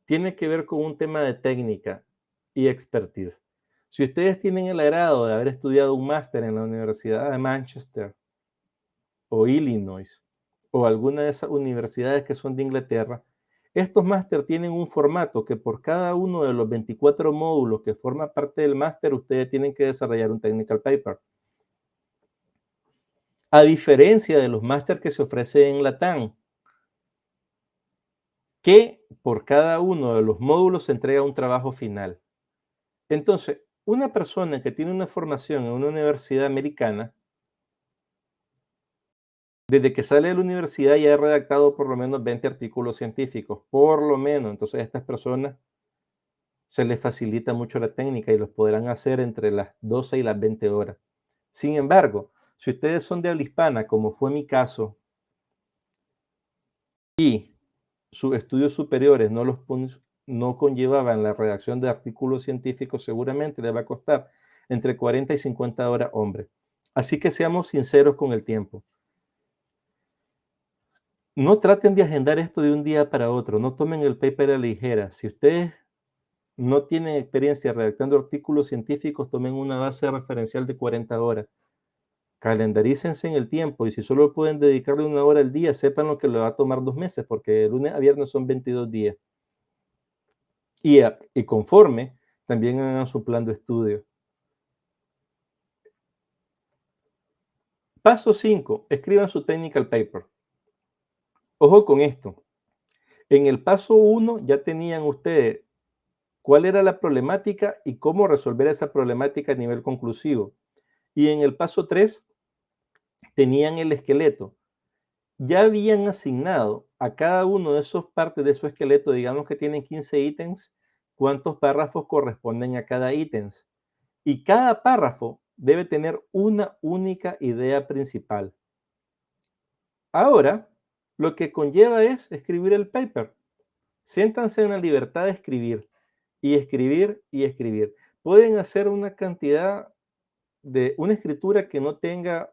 Tiene que ver con un tema de técnica y expertise. Si ustedes tienen el agrado de haber estudiado un máster en la Universidad de Manchester o Illinois o alguna de esas universidades que son de Inglaterra, estos máster tienen un formato que por cada uno de los 24 módulos que forma parte del máster, ustedes tienen que desarrollar un technical paper. A diferencia de los máster que se ofrecen en Latam, que por cada uno de los módulos se entrega un trabajo final. Entonces, una persona que tiene una formación en una universidad americana, desde que sale de la universidad ya ha redactado por lo menos 20 artículos científicos, por lo menos. Entonces, a estas personas se les facilita mucho la técnica y los podrán hacer entre las 12 y las 20 horas. Sin embargo, si ustedes son de habla hispana, como fue mi caso, y sus estudios superiores no conllevaban la redacción de artículos científicos, seguramente les va a costar entre 40 y 50 horas, hombre. Así que seamos sinceros con el tiempo. No traten de agendar esto de un día para otro, no tomen el paper a la ligera. Si ustedes no tienen experiencia redactando artículos científicos, tomen una base referencial de 40 horas. Calendarícense en el tiempo y si solo pueden dedicarle una hora al día, sepan lo que le va a tomar 2 meses, porque de lunes a viernes son 22 días. Y conforme, también hagan su plan de estudio. Paso 5, escriban su technical paper. Ojo con esto. En el paso 1 ya tenían ustedes cuál era la problemática y cómo resolver esa problemática a nivel conclusivo. Y en el paso 3 tenían el esqueleto. Ya habían asignado a cada uno de esos partes de su esqueleto, digamos que tienen 15 ítems, cuántos párrafos corresponden a cada ítem. Y cada párrafo debe tener una única idea principal. Ahora, lo que conlleva es escribir el paper. Siéntanse en la libertad de escribir y escribir y escribir. Pueden hacer una cantidad de una escritura que no tenga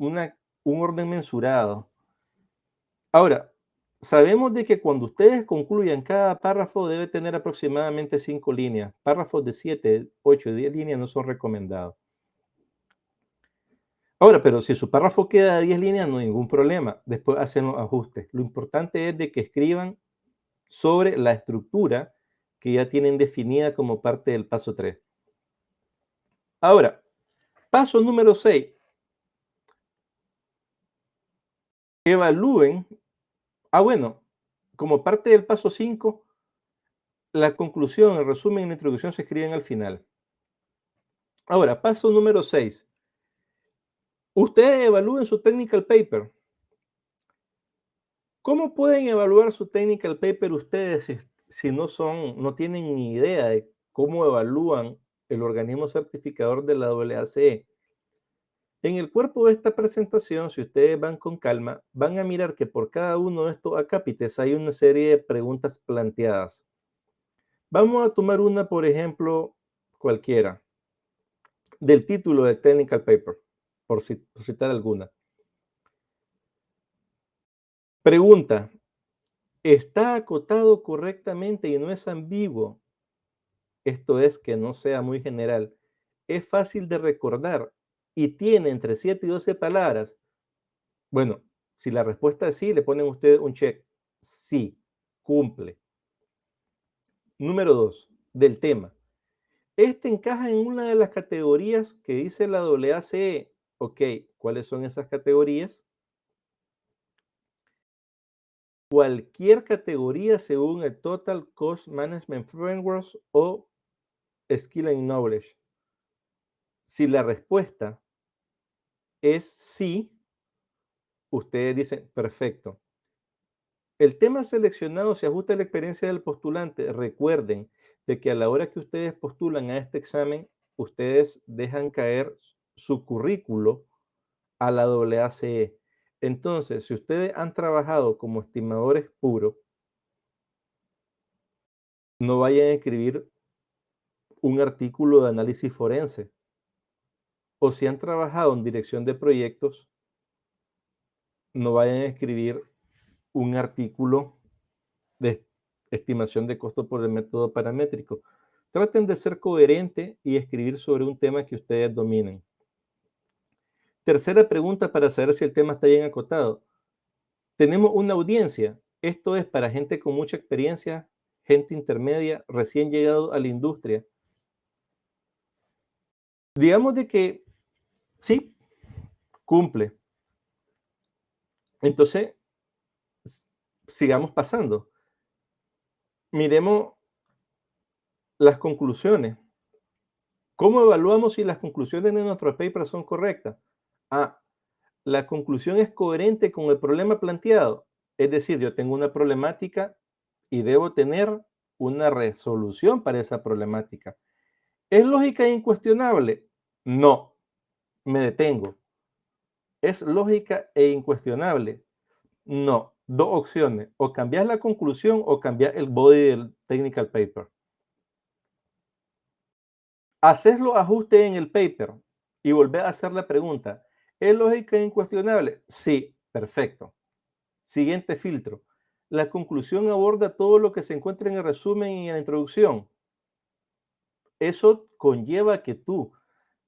un orden mensurado. Ahora, sabemos de que cuando ustedes concluyan, cada párrafo debe tener aproximadamente 5 líneas. Párrafos de 7, 8 y 10 líneas no son recomendados. Ahora, pero si su párrafo queda de 10 líneas, no hay ningún problema. Después hacen los ajustes. Lo importante es de que escriban sobre la estructura que ya tienen definida como parte del paso 3. Ahora, paso número 6. Evalúen. Bueno, como parte del paso 5, la conclusión, el resumen y la introducción se escriben al final. Ahora, paso número 6. Ustedes evalúen su technical paper. ¿Cómo pueden evaluar su technical paper ustedes si no tienen ni idea de cómo evalúan el organismo certificador de la AACE? En el cuerpo de esta presentación, si ustedes van con calma, van a mirar que por cada uno de estos acápites hay una serie de preguntas planteadas. Vamos a tomar una, por ejemplo, cualquiera, del título del technical paper, por citar alguna. Pregunta: ¿está acotado correctamente y no es ambiguo? Esto es, que no sea muy general. ¿Es fácil de recordar y tiene entre 7 y 12 palabras? Bueno, si la respuesta es sí, le ponen ustedes un check. Sí, cumple. Número 2, del tema. Este encaja en una de las categorías que dice la AACE. Ok, ¿cuáles son esas categorías? Cualquier categoría según el Total Cost Management Framework o Skill and Knowledge. Si la respuesta es sí, ustedes dicen, perfecto. El tema seleccionado se ajusta a la experiencia del postulante. Recuerden de que a la hora que ustedes postulan a este examen, ustedes dejan caer su currículo a la AACE. Entonces, si ustedes han trabajado como estimadores puros, no vayan a escribir un artículo de análisis forense. O si han trabajado en dirección de proyectos, no vayan a escribir un artículo de estimación de costo por el método paramétrico. Traten de ser coherentes y escribir sobre un tema que ustedes dominen. Tercera pregunta para saber si el tema está bien acotado. Tenemos una audiencia. Esto es para gente con mucha experiencia, gente intermedia, recién llegado a la industria. Digamos de que sí, cumple. Entonces, sigamos pasando. Miremos las conclusiones. ¿Cómo evaluamos si las conclusiones de nuestro paper son correctas? La conclusión es coherente con el problema planteado. Es decir, yo tengo una problemática y debo tener una resolución para esa problemática. ¿Es lógica e incuestionable? No, me detengo. ¿Es lógica e incuestionable? No. Dos opciones: o cambiar la conclusión o cambiar el body del technical paper. Haces los ajustes en el paper y volver a hacer la pregunta. ¿Es lógica e incuestionable? Sí, perfecto. Siguiente filtro. La conclusión aborda todo lo que se encuentra en el resumen y en la introducción. Eso conlleva que tú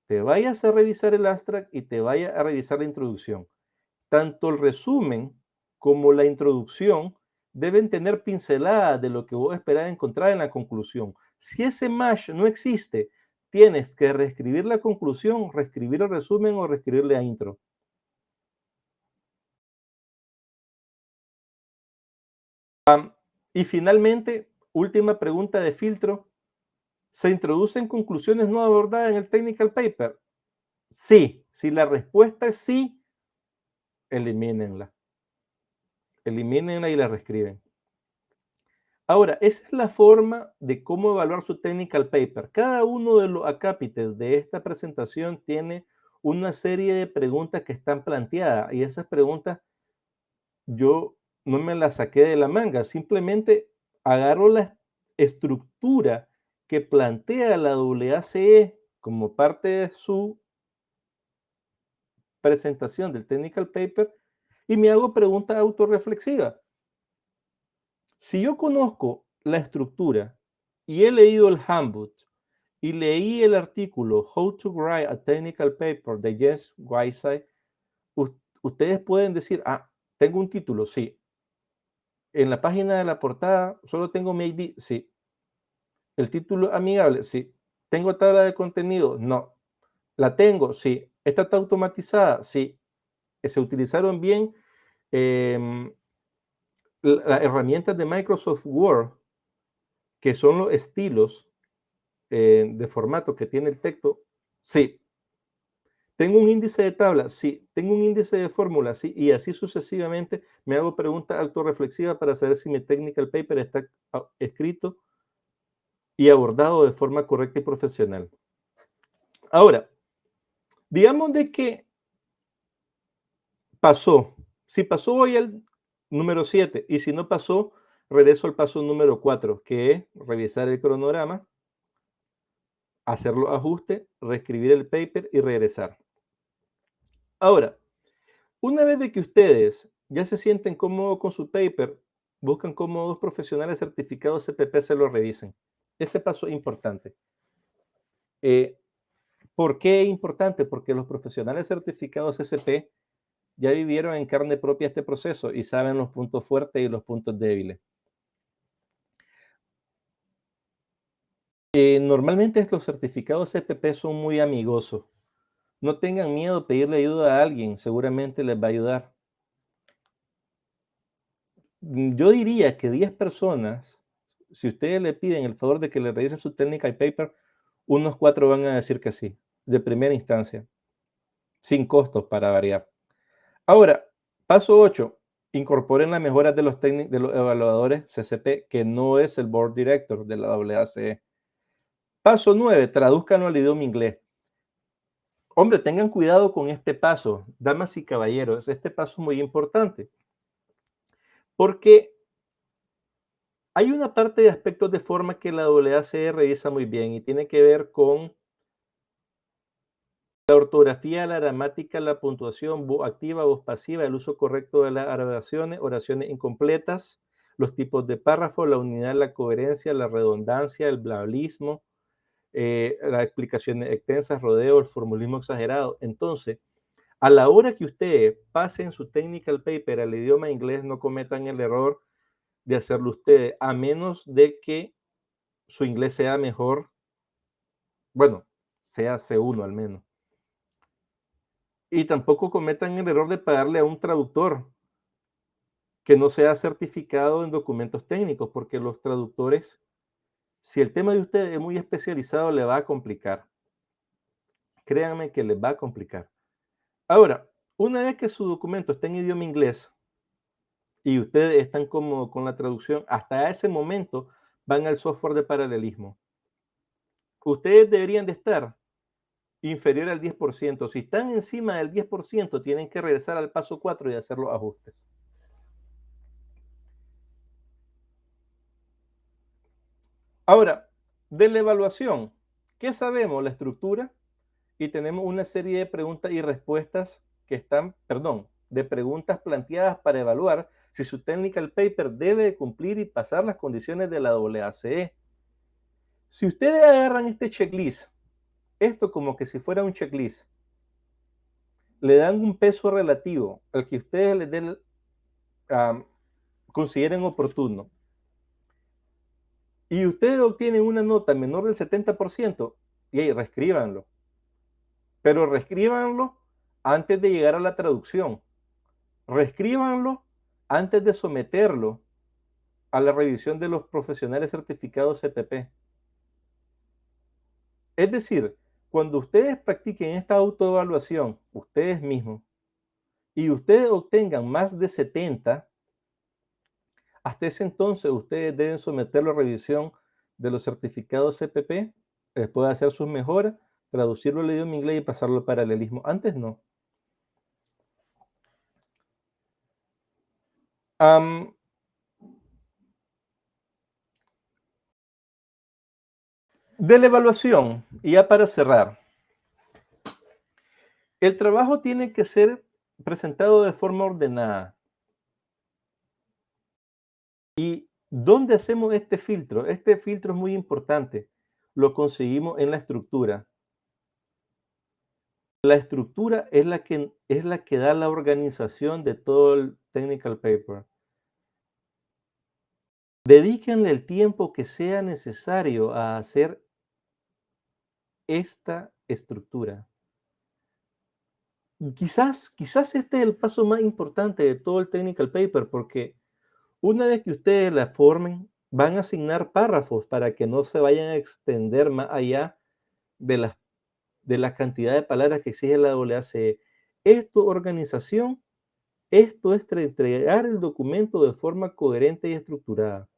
te vayas a revisar el abstract y te vayas a revisar la introducción. Tanto el resumen como la introducción deben tener pinceladas de lo que vos esperás encontrar en la conclusión. Si ese match no existe, tienes que reescribir la conclusión, reescribir el resumen o reescribir la intro. Y finalmente, última pregunta de filtro. ¿Se introducen conclusiones no abordadas en el technical paper? Sí. Si la respuesta es sí, elimínenla. Elimínenla y la reescriben. Ahora, esa es la forma de cómo evaluar su technical paper. Cada uno de los acápites de esta presentación tiene una serie de preguntas que están planteadas, y esas preguntas yo no me las saqué de la manga, simplemente agarro la estructura que plantea la AACE como parte de su presentación del technical paper y me hago preguntas autorreflexivas. Si yo conozco la estructura y he leído el handbook y leí el artículo How to Write a Technical Paper de Jens Whiteside, ustedes pueden decir, tengo un título, sí. En la página de la portada solo tengo mi ID, sí. El título amigable, sí. ¿Tengo tabla de contenido? No. ¿La tengo? Sí. ¿Esta está automatizada? Sí. ¿Se utilizaron bien em, las herramientas de Microsoft Word, que son los estilos de formato que tiene el texto? Sí. ¿Tengo un índice de tabla? Sí. ¿Tengo un índice de fórmula? Sí. Y así sucesivamente me hago preguntas autorreflexivas para saber si mi technical paper está escrito y abordado de forma correcta y profesional. Ahora, digamos de que pasó. Si pasó, voy al número 7 y si no pasó, regreso al paso número 4, que es revisar el cronograma, hacer los ajustes, reescribir el paper y regresar. Ahora, una vez de que ustedes ya se sienten cómodos con su paper, buscan cómo dos profesionales certificados CPP se lo revisen. Ese paso es importante. ¿Por qué es importante? Porque los profesionales certificados CCP ya vivieron en carne propia este proceso y saben los puntos fuertes y los puntos débiles. Normalmente estos certificados CPP son muy amigosos. No tengan miedo de pedirle ayuda a alguien, seguramente les va a ayudar. Yo diría que 10 personas, si ustedes le piden el favor de que le revisen su technical paper, unos 4 van a decir que sí, de primera instancia, sin costos para variar. Ahora, paso 8, incorporen las mejoras de de los evaluadores CCP, que no es el Board Director de la AACE. Paso 9, tradúzcanlo al idioma inglés. Hombre, tengan cuidado con este paso, damas y caballeros, este paso es muy importante, porque hay una parte de aspectos de forma que la AACE revisa muy bien y tiene que ver con la ortografía, la gramática, la puntuación, voz activa, voz pasiva, el uso correcto de las oraciones incompletas, los tipos de párrafos, la unidad, la coherencia, la redundancia, el blablismo, las explicaciones extensas, rodeo, el formulismo exagerado. Entonces, a la hora que ustedes pasen su technical paper al idioma inglés, no cometan el error de hacerlo ustedes, a menos de que su inglés sea mejor, bueno, sea C1 al menos. Y tampoco cometan el error de pagarle a un traductor que no sea certificado en documentos técnicos, porque los traductores, si el tema de ustedes es muy especializado, le va a complicar. Créanme que les va a complicar. Ahora, una vez que su documento está en idioma inglés y ustedes están cómodos con la traducción, hasta ese momento van al software de paralelismo. Ustedes deberían de estar inferior al 10%. Si están encima del 10%, tienen que regresar al paso 4 y hacer los ajustes. Ahora, de la evaluación, ¿qué sabemos? La estructura y tenemos una serie de preguntas y respuestas que están, perdón, de preguntas planteadas para evaluar si su technical paper debe cumplir y pasar las condiciones de la AACE. Si ustedes agarran este checklist, esto como que si fuera un checklist, le dan un peso relativo al que ustedes les den, consideren oportuno, y ustedes obtienen una nota menor del 70%, y ahí reescríbanlo. Pero reescríbanlo antes de llegar a la traducción. Reescríbanlo antes de someterlo a la revisión de los profesionales certificados CPP. Es decir, cuando ustedes practiquen esta autoevaluación, ustedes mismos, y ustedes obtengan más de 70, hasta ese entonces ustedes deben someterlo a revisión de los certificados CPP, después de hacer sus mejoras, traducirlo al idioma inglés y pasarlo al paralelismo. Antes no. De la evaluación, y ya para cerrar, el trabajo tiene que ser presentado de forma ordenada. ¿Y dónde hacemos este filtro? Este filtro es muy importante. lo conseguimos en la estructura. La estructura es la que da la organización de todo el technical paper. Dedíquenle el tiempo que sea necesario a hacer esta estructura. Quizás este es el paso más importante de todo el technical paper, porque una vez que ustedes la formen, van a asignar párrafos para que no se vayan a extender más allá de la cantidad de palabras que exige la AACE. Esto, organización, esto es entregar el documento de forma coherente y estructurada.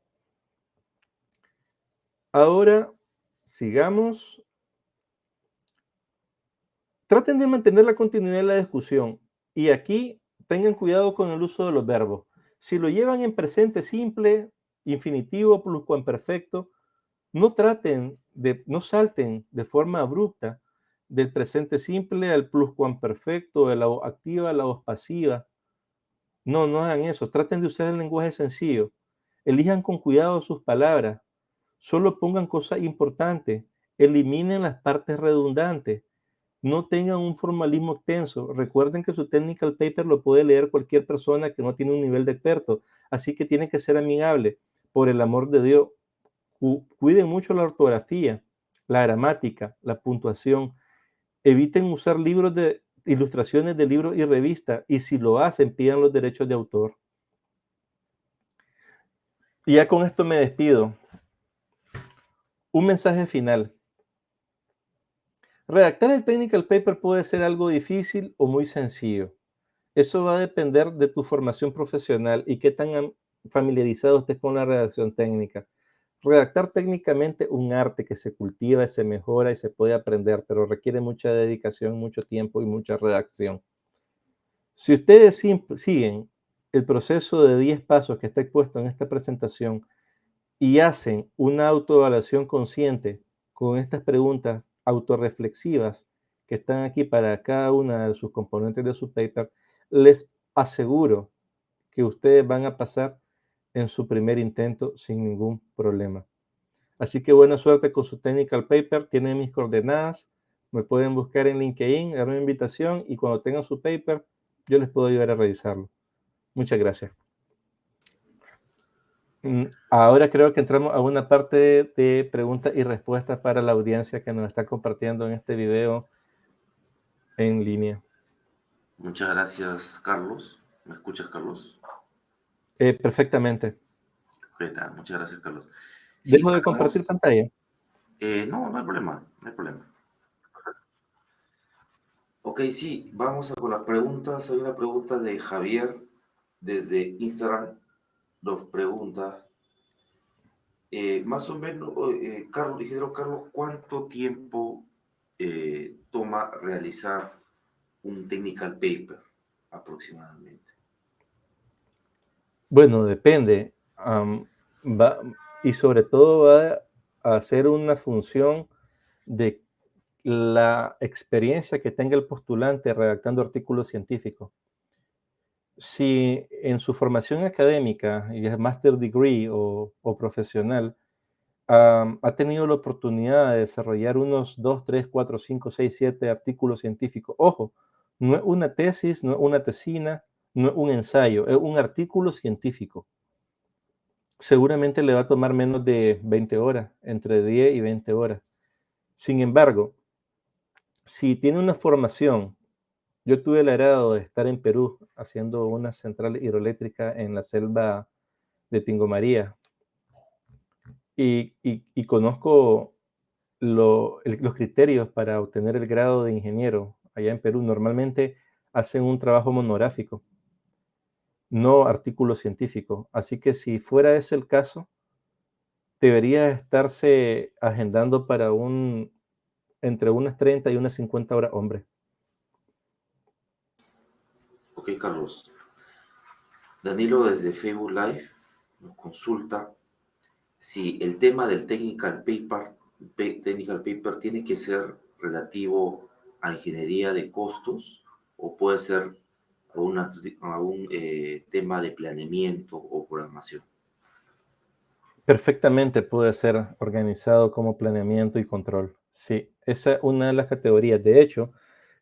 Ahora, sigamos. Traten de mantener la continuidad de la discusión y aquí tengan cuidado con el uso de los verbos. Si lo llevan en presente simple, infinitivo, pluscuamperfecto, no salten de forma abrupta del presente simple al pluscuamperfecto, de la voz activa a la voz pasiva. No hagan eso. Traten de usar el lenguaje sencillo. Elijan con cuidado sus palabras. Solo pongan cosas importantes. Eliminen las partes redundantes. No tengan un formalismo extenso. Recuerden que su technical paper lo puede leer cualquier persona que no tiene un nivel de experto. Así que tiene que ser amigable. Por el amor de Dios, cuiden mucho la ortografía, la gramática, la puntuación. Eviten usar libros de ilustraciones de libros y revistas. Y si lo hacen, pidan los derechos de autor. Y ya con esto me despido. Un mensaje final. Redactar el technical paper puede ser algo difícil o muy sencillo. Eso va a depender de tu formación profesional y qué tan familiarizado estés con la redacción técnica. Redactar técnicamente un arte que se cultiva, se mejora y se puede aprender, pero requiere mucha dedicación, mucho tiempo y mucha redacción. Si ustedes siguen el proceso de 10 pasos que está expuesto en esta presentación y hacen una autoevaluación consciente con estas preguntas autorreflexivas que están aquí para cada una de sus componentes de su paper, les aseguro que ustedes van a pasar en su primer intento sin ningún problema. Así que buena suerte con su technical paper. Tienen mis coordenadas. Me pueden buscar en LinkedIn, darme una invitación y cuando tengan su paper, yo les puedo ayudar a revisarlo. Muchas gracias. Ahora creo que entramos a una parte de preguntas y respuestas para la audiencia que nos está compartiendo en este video en línea. Muchas gracias, Carlos. ¿Me escuchas, Carlos? Perfectamente. ¿Qué tal? Muchas gracias, Carlos. Sí, ¿Dejo de compartir pasamos. pantalla? No hay problema, no hay problema. Ok, sí, vamos con las preguntas. Hay una pregunta de Javier desde Instagram. Nos pregunta, más o menos, Carlos, ingeniero Carlos, ¿cuánto tiempo toma realizar un technical paper aproximadamente? Bueno, depende. Y sobre todo va a ser una función de la experiencia que tenga el postulante redactando artículos científicos. Si en su formación académica, y es master degree o profesional, ha tenido la oportunidad de desarrollar unos 2, 3, 4, 5, 6, 7 artículos científicos. Ojo, no es una tesis, no es una tesina, no es un ensayo, es un artículo científico. Seguramente le va a tomar menos de 20 horas, entre 10 y 20 horas. Sin embargo, si tiene una formación, yo tuve el agrado de estar en Perú haciendo una central hidroeléctrica en la selva de Tingomaría y conozco los criterios para obtener el grado de ingeniero allá en Perú. Normalmente hacen un trabajo monográfico, no artículo científico. Así que si fuera ese el caso, debería estarse agendando para entre unas 30 y unas 50 horas hombre. Ok, Carlos. Danilo desde Facebook Live nos consulta si el tema del technical paper tiene que ser relativo a ingeniería de costos o puede ser a un tema de planeamiento o programación. Perfectamente puede ser organizado como planeamiento y control. Sí, esa es una de las categorías. De hecho,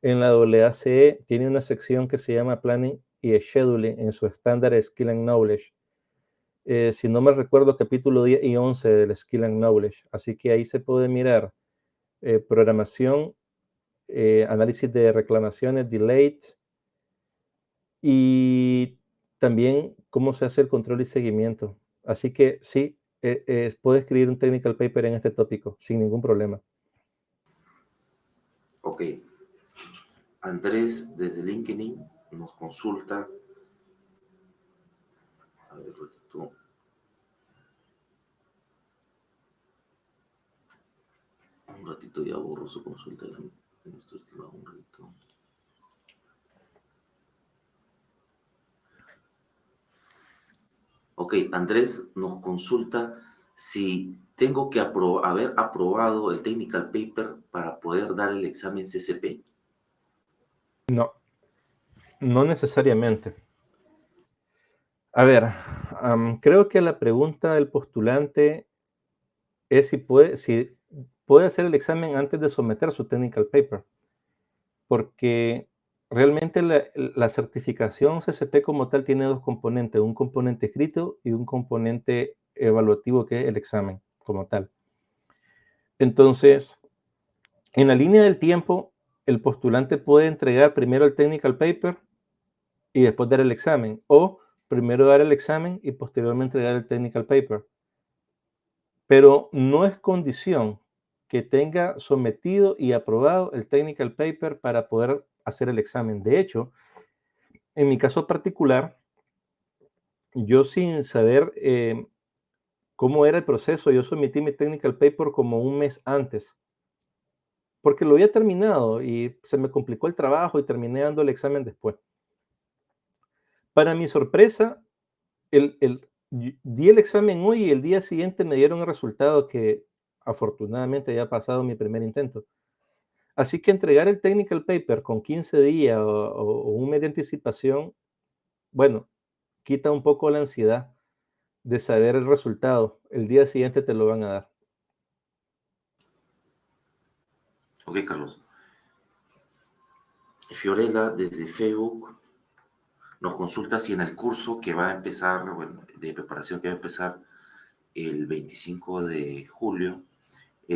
en la WACE tiene una sección que se llama Planning y Scheduling en su estándar Skill and Knowledge. Si no me recuerdo, capítulo 10 y 11 del Skill and Knowledge. Así que ahí se puede mirar programación, análisis de reclamaciones, delayed, y también cómo se hace el control y seguimiento. Así que sí, puedo escribir un technical paper en este tópico sin ningún problema. Ok. Andrés desde LinkedIn nos consulta. A ver, ratito. Un ratito ya borro su consulta. Esto está un ratito. Ok, Andrés nos consulta si tengo que haber aprobado el technical paper para poder dar el examen CCP. No, no necesariamente. A ver, creo que la pregunta del postulante es si puede hacer el examen antes de someter su technical paper, porque realmente la certificación CCP como tal tiene dos componentes, un componente escrito y un componente evaluativo que es el examen como tal. Entonces, en la línea del tiempo, el postulante puede entregar primero el technical paper y después dar el examen, o primero dar el examen y posteriormente dar el technical paper. Pero no es condición que tenga sometido y aprobado el technical paper para poder hacer el examen. De hecho, en mi caso particular, yo sin saber cómo era el proceso, yo sometí mi technical paper como un mes antes, porque lo había terminado y se me complicó el trabajo y terminé dando el examen después. Para mi sorpresa, di el examen hoy y el día siguiente me dieron el resultado que afortunadamente había pasado mi primer intento. Así que entregar el technical paper con 15 días o un mes de anticipación, bueno, quita un poco la ansiedad de saber el resultado. El día siguiente te lo van a dar. Ok, Carlos. Fiorella desde Facebook nos consulta si en el curso que va a empezar, bueno, de preparación que va a empezar el 25 de julio,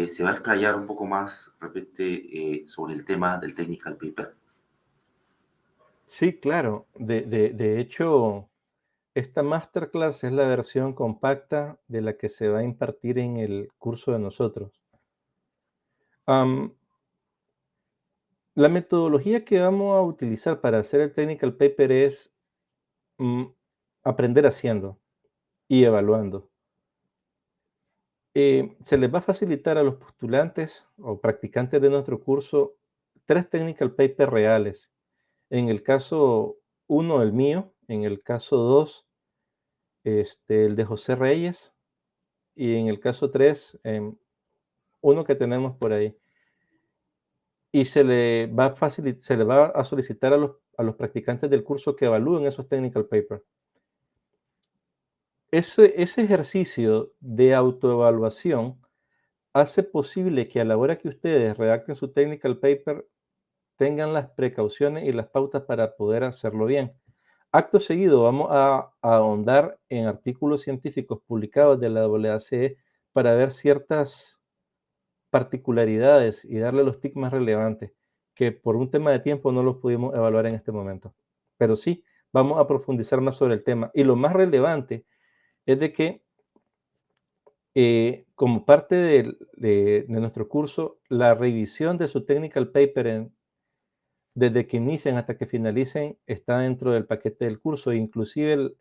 se va a explayar un poco más, repite, sobre el tema del technical paper. Sí, claro. De hecho, esta masterclass es la versión compacta de la que se va a impartir en el curso de nosotros. Am, la metodología que vamos a utilizar para hacer el technical paper es mm, aprender haciendo y evaluando. Se les va a facilitar a los postulantes o practicantes de nuestro curso 3 technical papers reales. En el caso uno, el mío; en el caso 2, el de José Reyes; y en el caso 3, uno que tenemos por ahí. Y se le va a solicitar a los practicantes del curso que evalúen esos technical papers. Ese ejercicio de autoevaluación hace posible que a la hora que ustedes redacten su technical paper tengan las precauciones y las pautas para poder hacerlo bien. Acto seguido, vamos a ahondar en artículos científicos publicados de la AACE para ver ciertas particularidades y darle los tics más relevantes, que por un tema de tiempo no los pudimos evaluar en este momento. Pero sí, vamos a profundizar más sobre el tema. Y lo más relevante es de que como parte de nuestro curso, la revisión de su technical paper desde que inician hasta que finalicen está dentro del paquete del curso, inclusive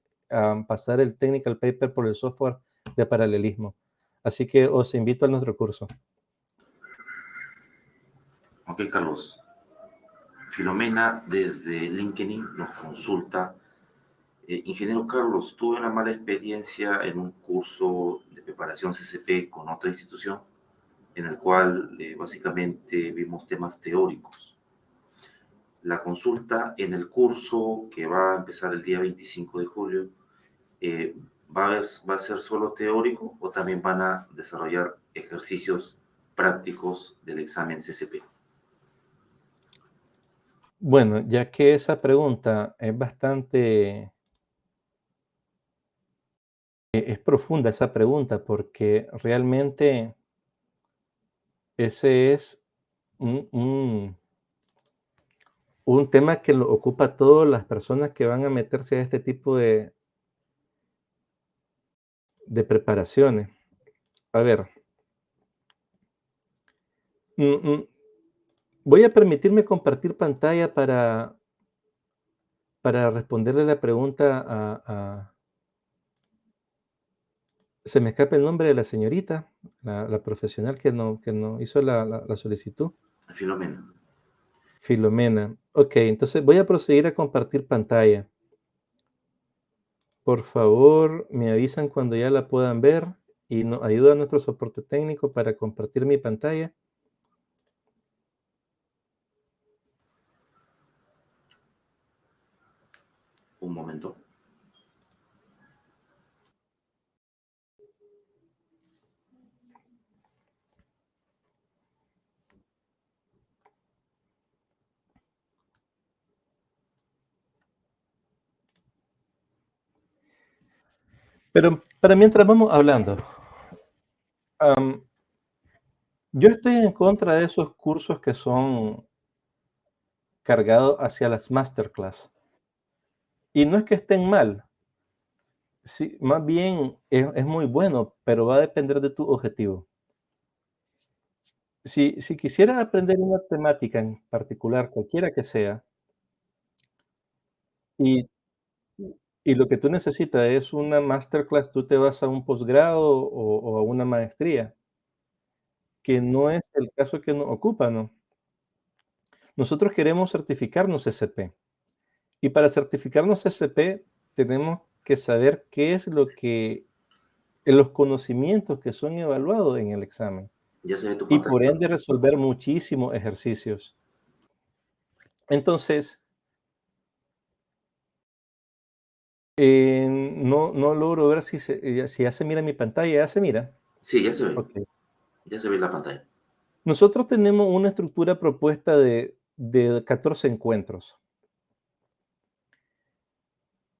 pasar el technical paper por el software de paralelismo. Así que os invito a nuestro curso. Ok, Carlos. Filomena desde LinkedIn nos consulta. Ingeniero Carlos, tuve una mala experiencia en un curso de preparación CCP con otra institución, en el cual básicamente vimos temas teóricos. La consulta en el curso que va a empezar el día 25 de julio, eh, va a ser solo teórico o también van a desarrollar ejercicios prácticos del examen CCP? Bueno, ya que esa pregunta es bastante, es profunda esa pregunta, porque realmente ese es un tema que lo ocupa a todas las personas que van a meterse a este tipo de preparaciones. A ver, mm, mm, voy a permitirme compartir pantalla para responderle la pregunta se me escapa el nombre de la señorita, la profesional que no hizo la solicitud. Filomena. Filomena. Ok, entonces voy a proseguir a compartir pantalla. Por favor, me avisan cuando ya la puedan ver y ayuda a nuestro soporte técnico para compartir mi pantalla. Un momento. Pero para mientras vamos hablando, am, yo estoy en contra de esos cursos que son cargados hacia las masterclass. Y no es que estén mal, sí, más bien es muy bueno, pero va a depender de tu objetivo. Si quisieras aprender una temática en particular, cualquiera que sea, y y lo que tú necesitas es una masterclass, tú te vas a un posgrado o a una maestría, que no es el caso que nos ocupa, ¿no? Nosotros queremos certificarnos CCP, y para certificarnos CCP tenemos que saber qué es lo que los conocimientos que son evaluados en el examen, Ya se ve tu y por pantalla. ende resolver muchísimos ejercicios. Entonces, no logro ver si ya se mira mi pantalla, ¿ya se mira? Sí, ya se ve. Okey. Ya se ve la pantalla. Nosotros tenemos una estructura propuesta de 14 encuentros.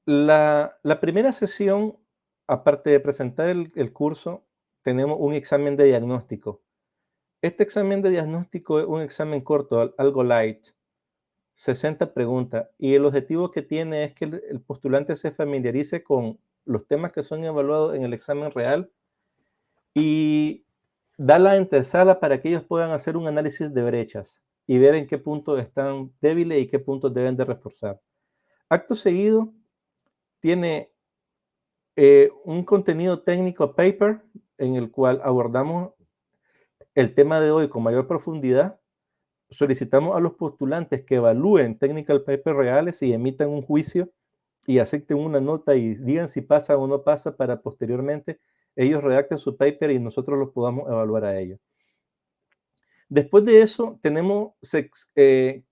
La primera sesión, aparte de presentar el curso, tenemos un examen de diagnóstico. Este examen de diagnóstico es un examen corto, algo light, 60 preguntas, y el objetivo que tiene es que el postulante se familiarice con los temas que son evaluados en el examen real y da la antesala para que ellos puedan hacer un análisis de brechas y ver en qué puntos están débiles y qué puntos deben de reforzar. Acto seguido, tiene un contenido técnico paper en el cual abordamos el tema de hoy con mayor profundidad. Solicitamos a los postulantes que evalúen technical papers reales y emitan un juicio y acepten una nota y digan si pasa o no pasa para posteriormente ellos redacten su paper y nosotros lo podamos evaluar a ellos. Después de eso, tenemos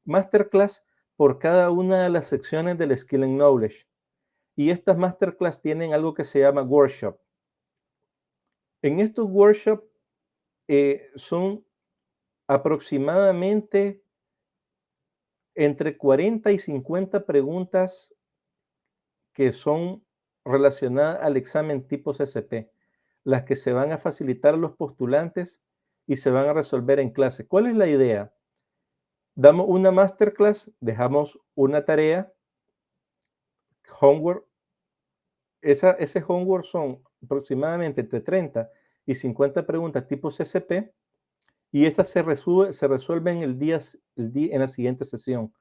masterclass por cada una de las secciones del Skill and Knowledge. Y estas masterclass tienen algo que se llama workshop. En estos workshops son aproximadamente entre 40 y 50 preguntas que son relacionadas al examen tipo CCP, las que se van a facilitar a los postulantes y se van a resolver en clase. ¿Cuál es la idea? Damos una masterclass, dejamos una tarea, homework. Ese homework son aproximadamente entre 30 y 50 preguntas tipo CCP y esas se resuelven en la siguiente sesión.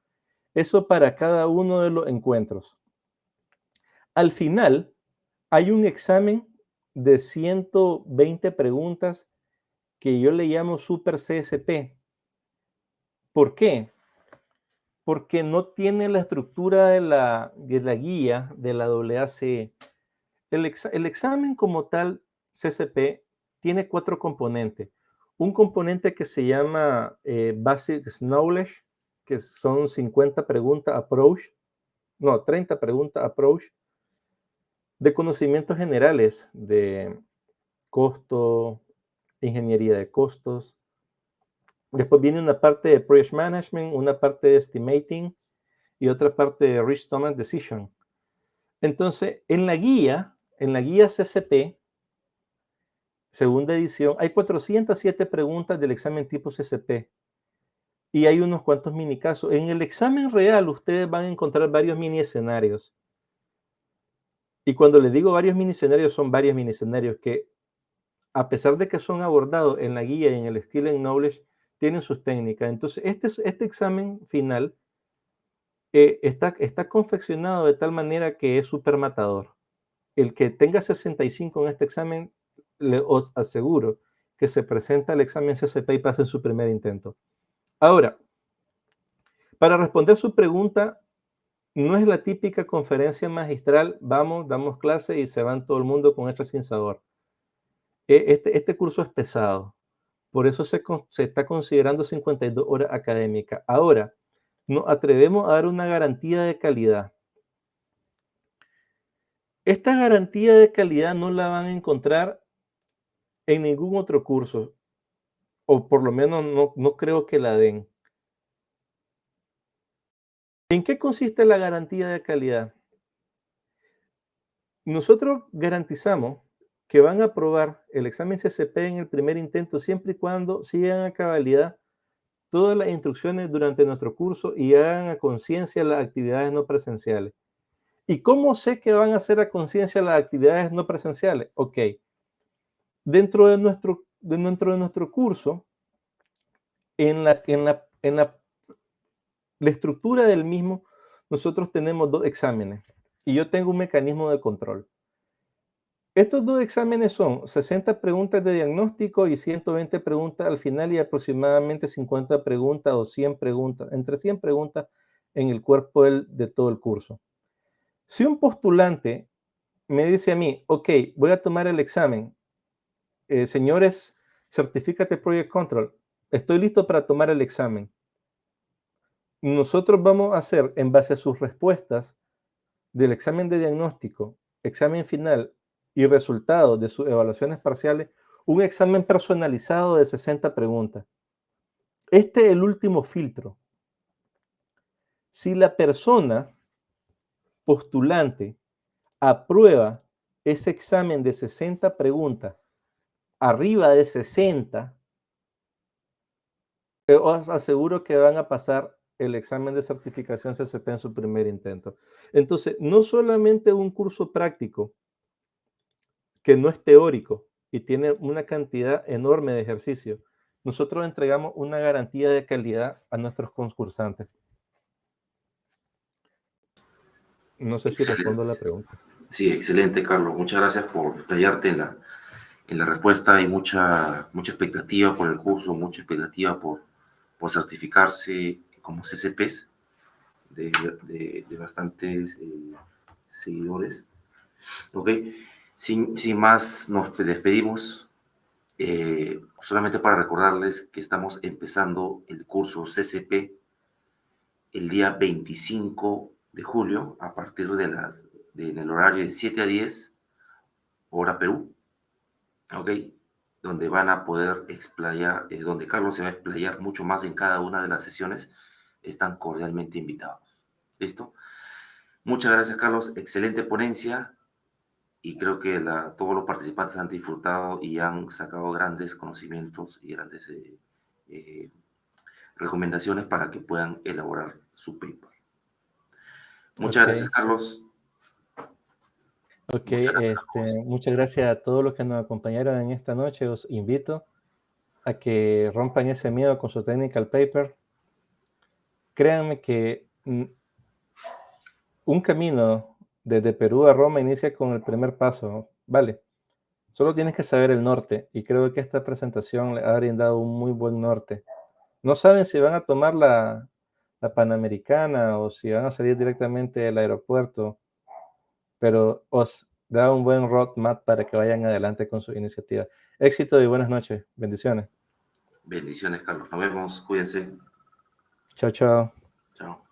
Eso para cada uno de los encuentros. Al final, hay un examen de 120 preguntas que yo le llamo Super CSP. ¿Por qué? Porque no tiene la estructura de la guía de la AACE. El examen como tal, CCP, tiene 4 componentes. Un componente que se llama Basic Knowledge, que son 50 preguntas approach, no, 30 preguntas approach. de conocimientos generales de costo, ingeniería de costos. Después viene una parte de Project Management, una parte de Estimating y otra parte de Risk Management Decision. Entonces, en la guía CCP, segunda edición, hay 407 preguntas del examen tipo CCP y hay unos cuantos mini casos. En el examen real, ustedes van a encontrar varios mini escenarios. Y cuando les digo varios mini escenarios, son varios mini escenarios que, a pesar de que son abordados en la guía y en el Skill and Knowledge, tienen sus técnicas. Entonces, este examen final está confeccionado de tal manera que es súper matador. El que tenga 65 en este examen, os aseguro que se presenta al examen CCP y pasa en su primer intento. Ahora, para responder su pregunta, no es la típica conferencia magistral, vamos, damos clase y se van todo el mundo con esto sin sabor. Este curso es pesado, por eso se está considerando 52 horas académicas. Ahora, nos atrevemos a dar una garantía de calidad. Esta garantía de calidad no la van a encontrar en ningún otro curso, o por lo menos no creo que la den. ¿En qué consiste la garantía de calidad? Nosotros garantizamos que van a aprobar el examen CCP en el primer intento siempre y cuando sigan a cabalidad todas las instrucciones durante nuestro curso y hagan a conciencia las actividades no presenciales. ¿Y cómo sé que van a hacer a conciencia las actividades no presenciales? Ok, dentro de nuestro curso, la estructura del mismo, nosotros tenemos 2 exámenes y yo tengo un mecanismo de control. Estos 2 exámenes son 60 preguntas de diagnóstico y 120 preguntas al final y aproximadamente 50 preguntas o 100 preguntas, entre 100 preguntas en el cuerpo de todo el curso. Si un postulante me dice a mí, ok, voy a tomar el examen, señores, Certificate Project Control, estoy listo para tomar el examen. Nosotros vamos a hacer, en base a sus respuestas del examen de diagnóstico, examen final y resultados de sus evaluaciones parciales, un examen personalizado de 60 preguntas. Este es el último filtro. Si la persona postulante aprueba ese examen de 60 preguntas, arriba de 60, os aseguro que van a pasar el examen de certificación CCP en su primer intento. Entonces, no solamente un curso práctico que no es teórico y tiene una cantidad enorme de ejercicio, nosotros entregamos una garantía de calidad a nuestros concursantes. No sé si respondo a la pregunta. Sí, excelente, Carlos. Muchas gracias por explayarte en la respuesta. Hay mucha expectativa por el curso, mucha expectativa por certificarse como CCPs de bastantes seguidores. Ok, sin más, nos despedimos. Solamente para recordarles que estamos empezando el curso CCP el día 25 de julio a partir en el horario de 7 a 10, hora Perú, ¿ok? Donde van a poder explayar, donde Carlos se va a explayar mucho más en cada una de las sesiones. Están cordialmente invitados. ¿Listo? Muchas gracias, Carlos. Excelente ponencia y creo que todos los participantes han disfrutado y han sacado grandes conocimientos y grandes recomendaciones para que puedan elaborar su paper. Muchas gracias, Ok, Carlos. ok, Muchas gracias, José. muchas gracias a todos los que nos acompañaron en esta noche. Os invito a que rompan ese miedo con su technical paper. Créanme que un camino desde Perú a Roma inicia con el primer paso, ¿vale? Solo tienes que saber el norte y creo que esta presentación le ha brindado un muy buen norte. No saben si van a tomar la Panamericana o si van a salir directamente del aeropuerto, pero os da un buen roadmap para que vayan adelante con su iniciativa. Éxito y buenas noches. Bendiciones. Bendiciones, Carlos. Nos vemos. Cuídense. Chao, chao. Chao.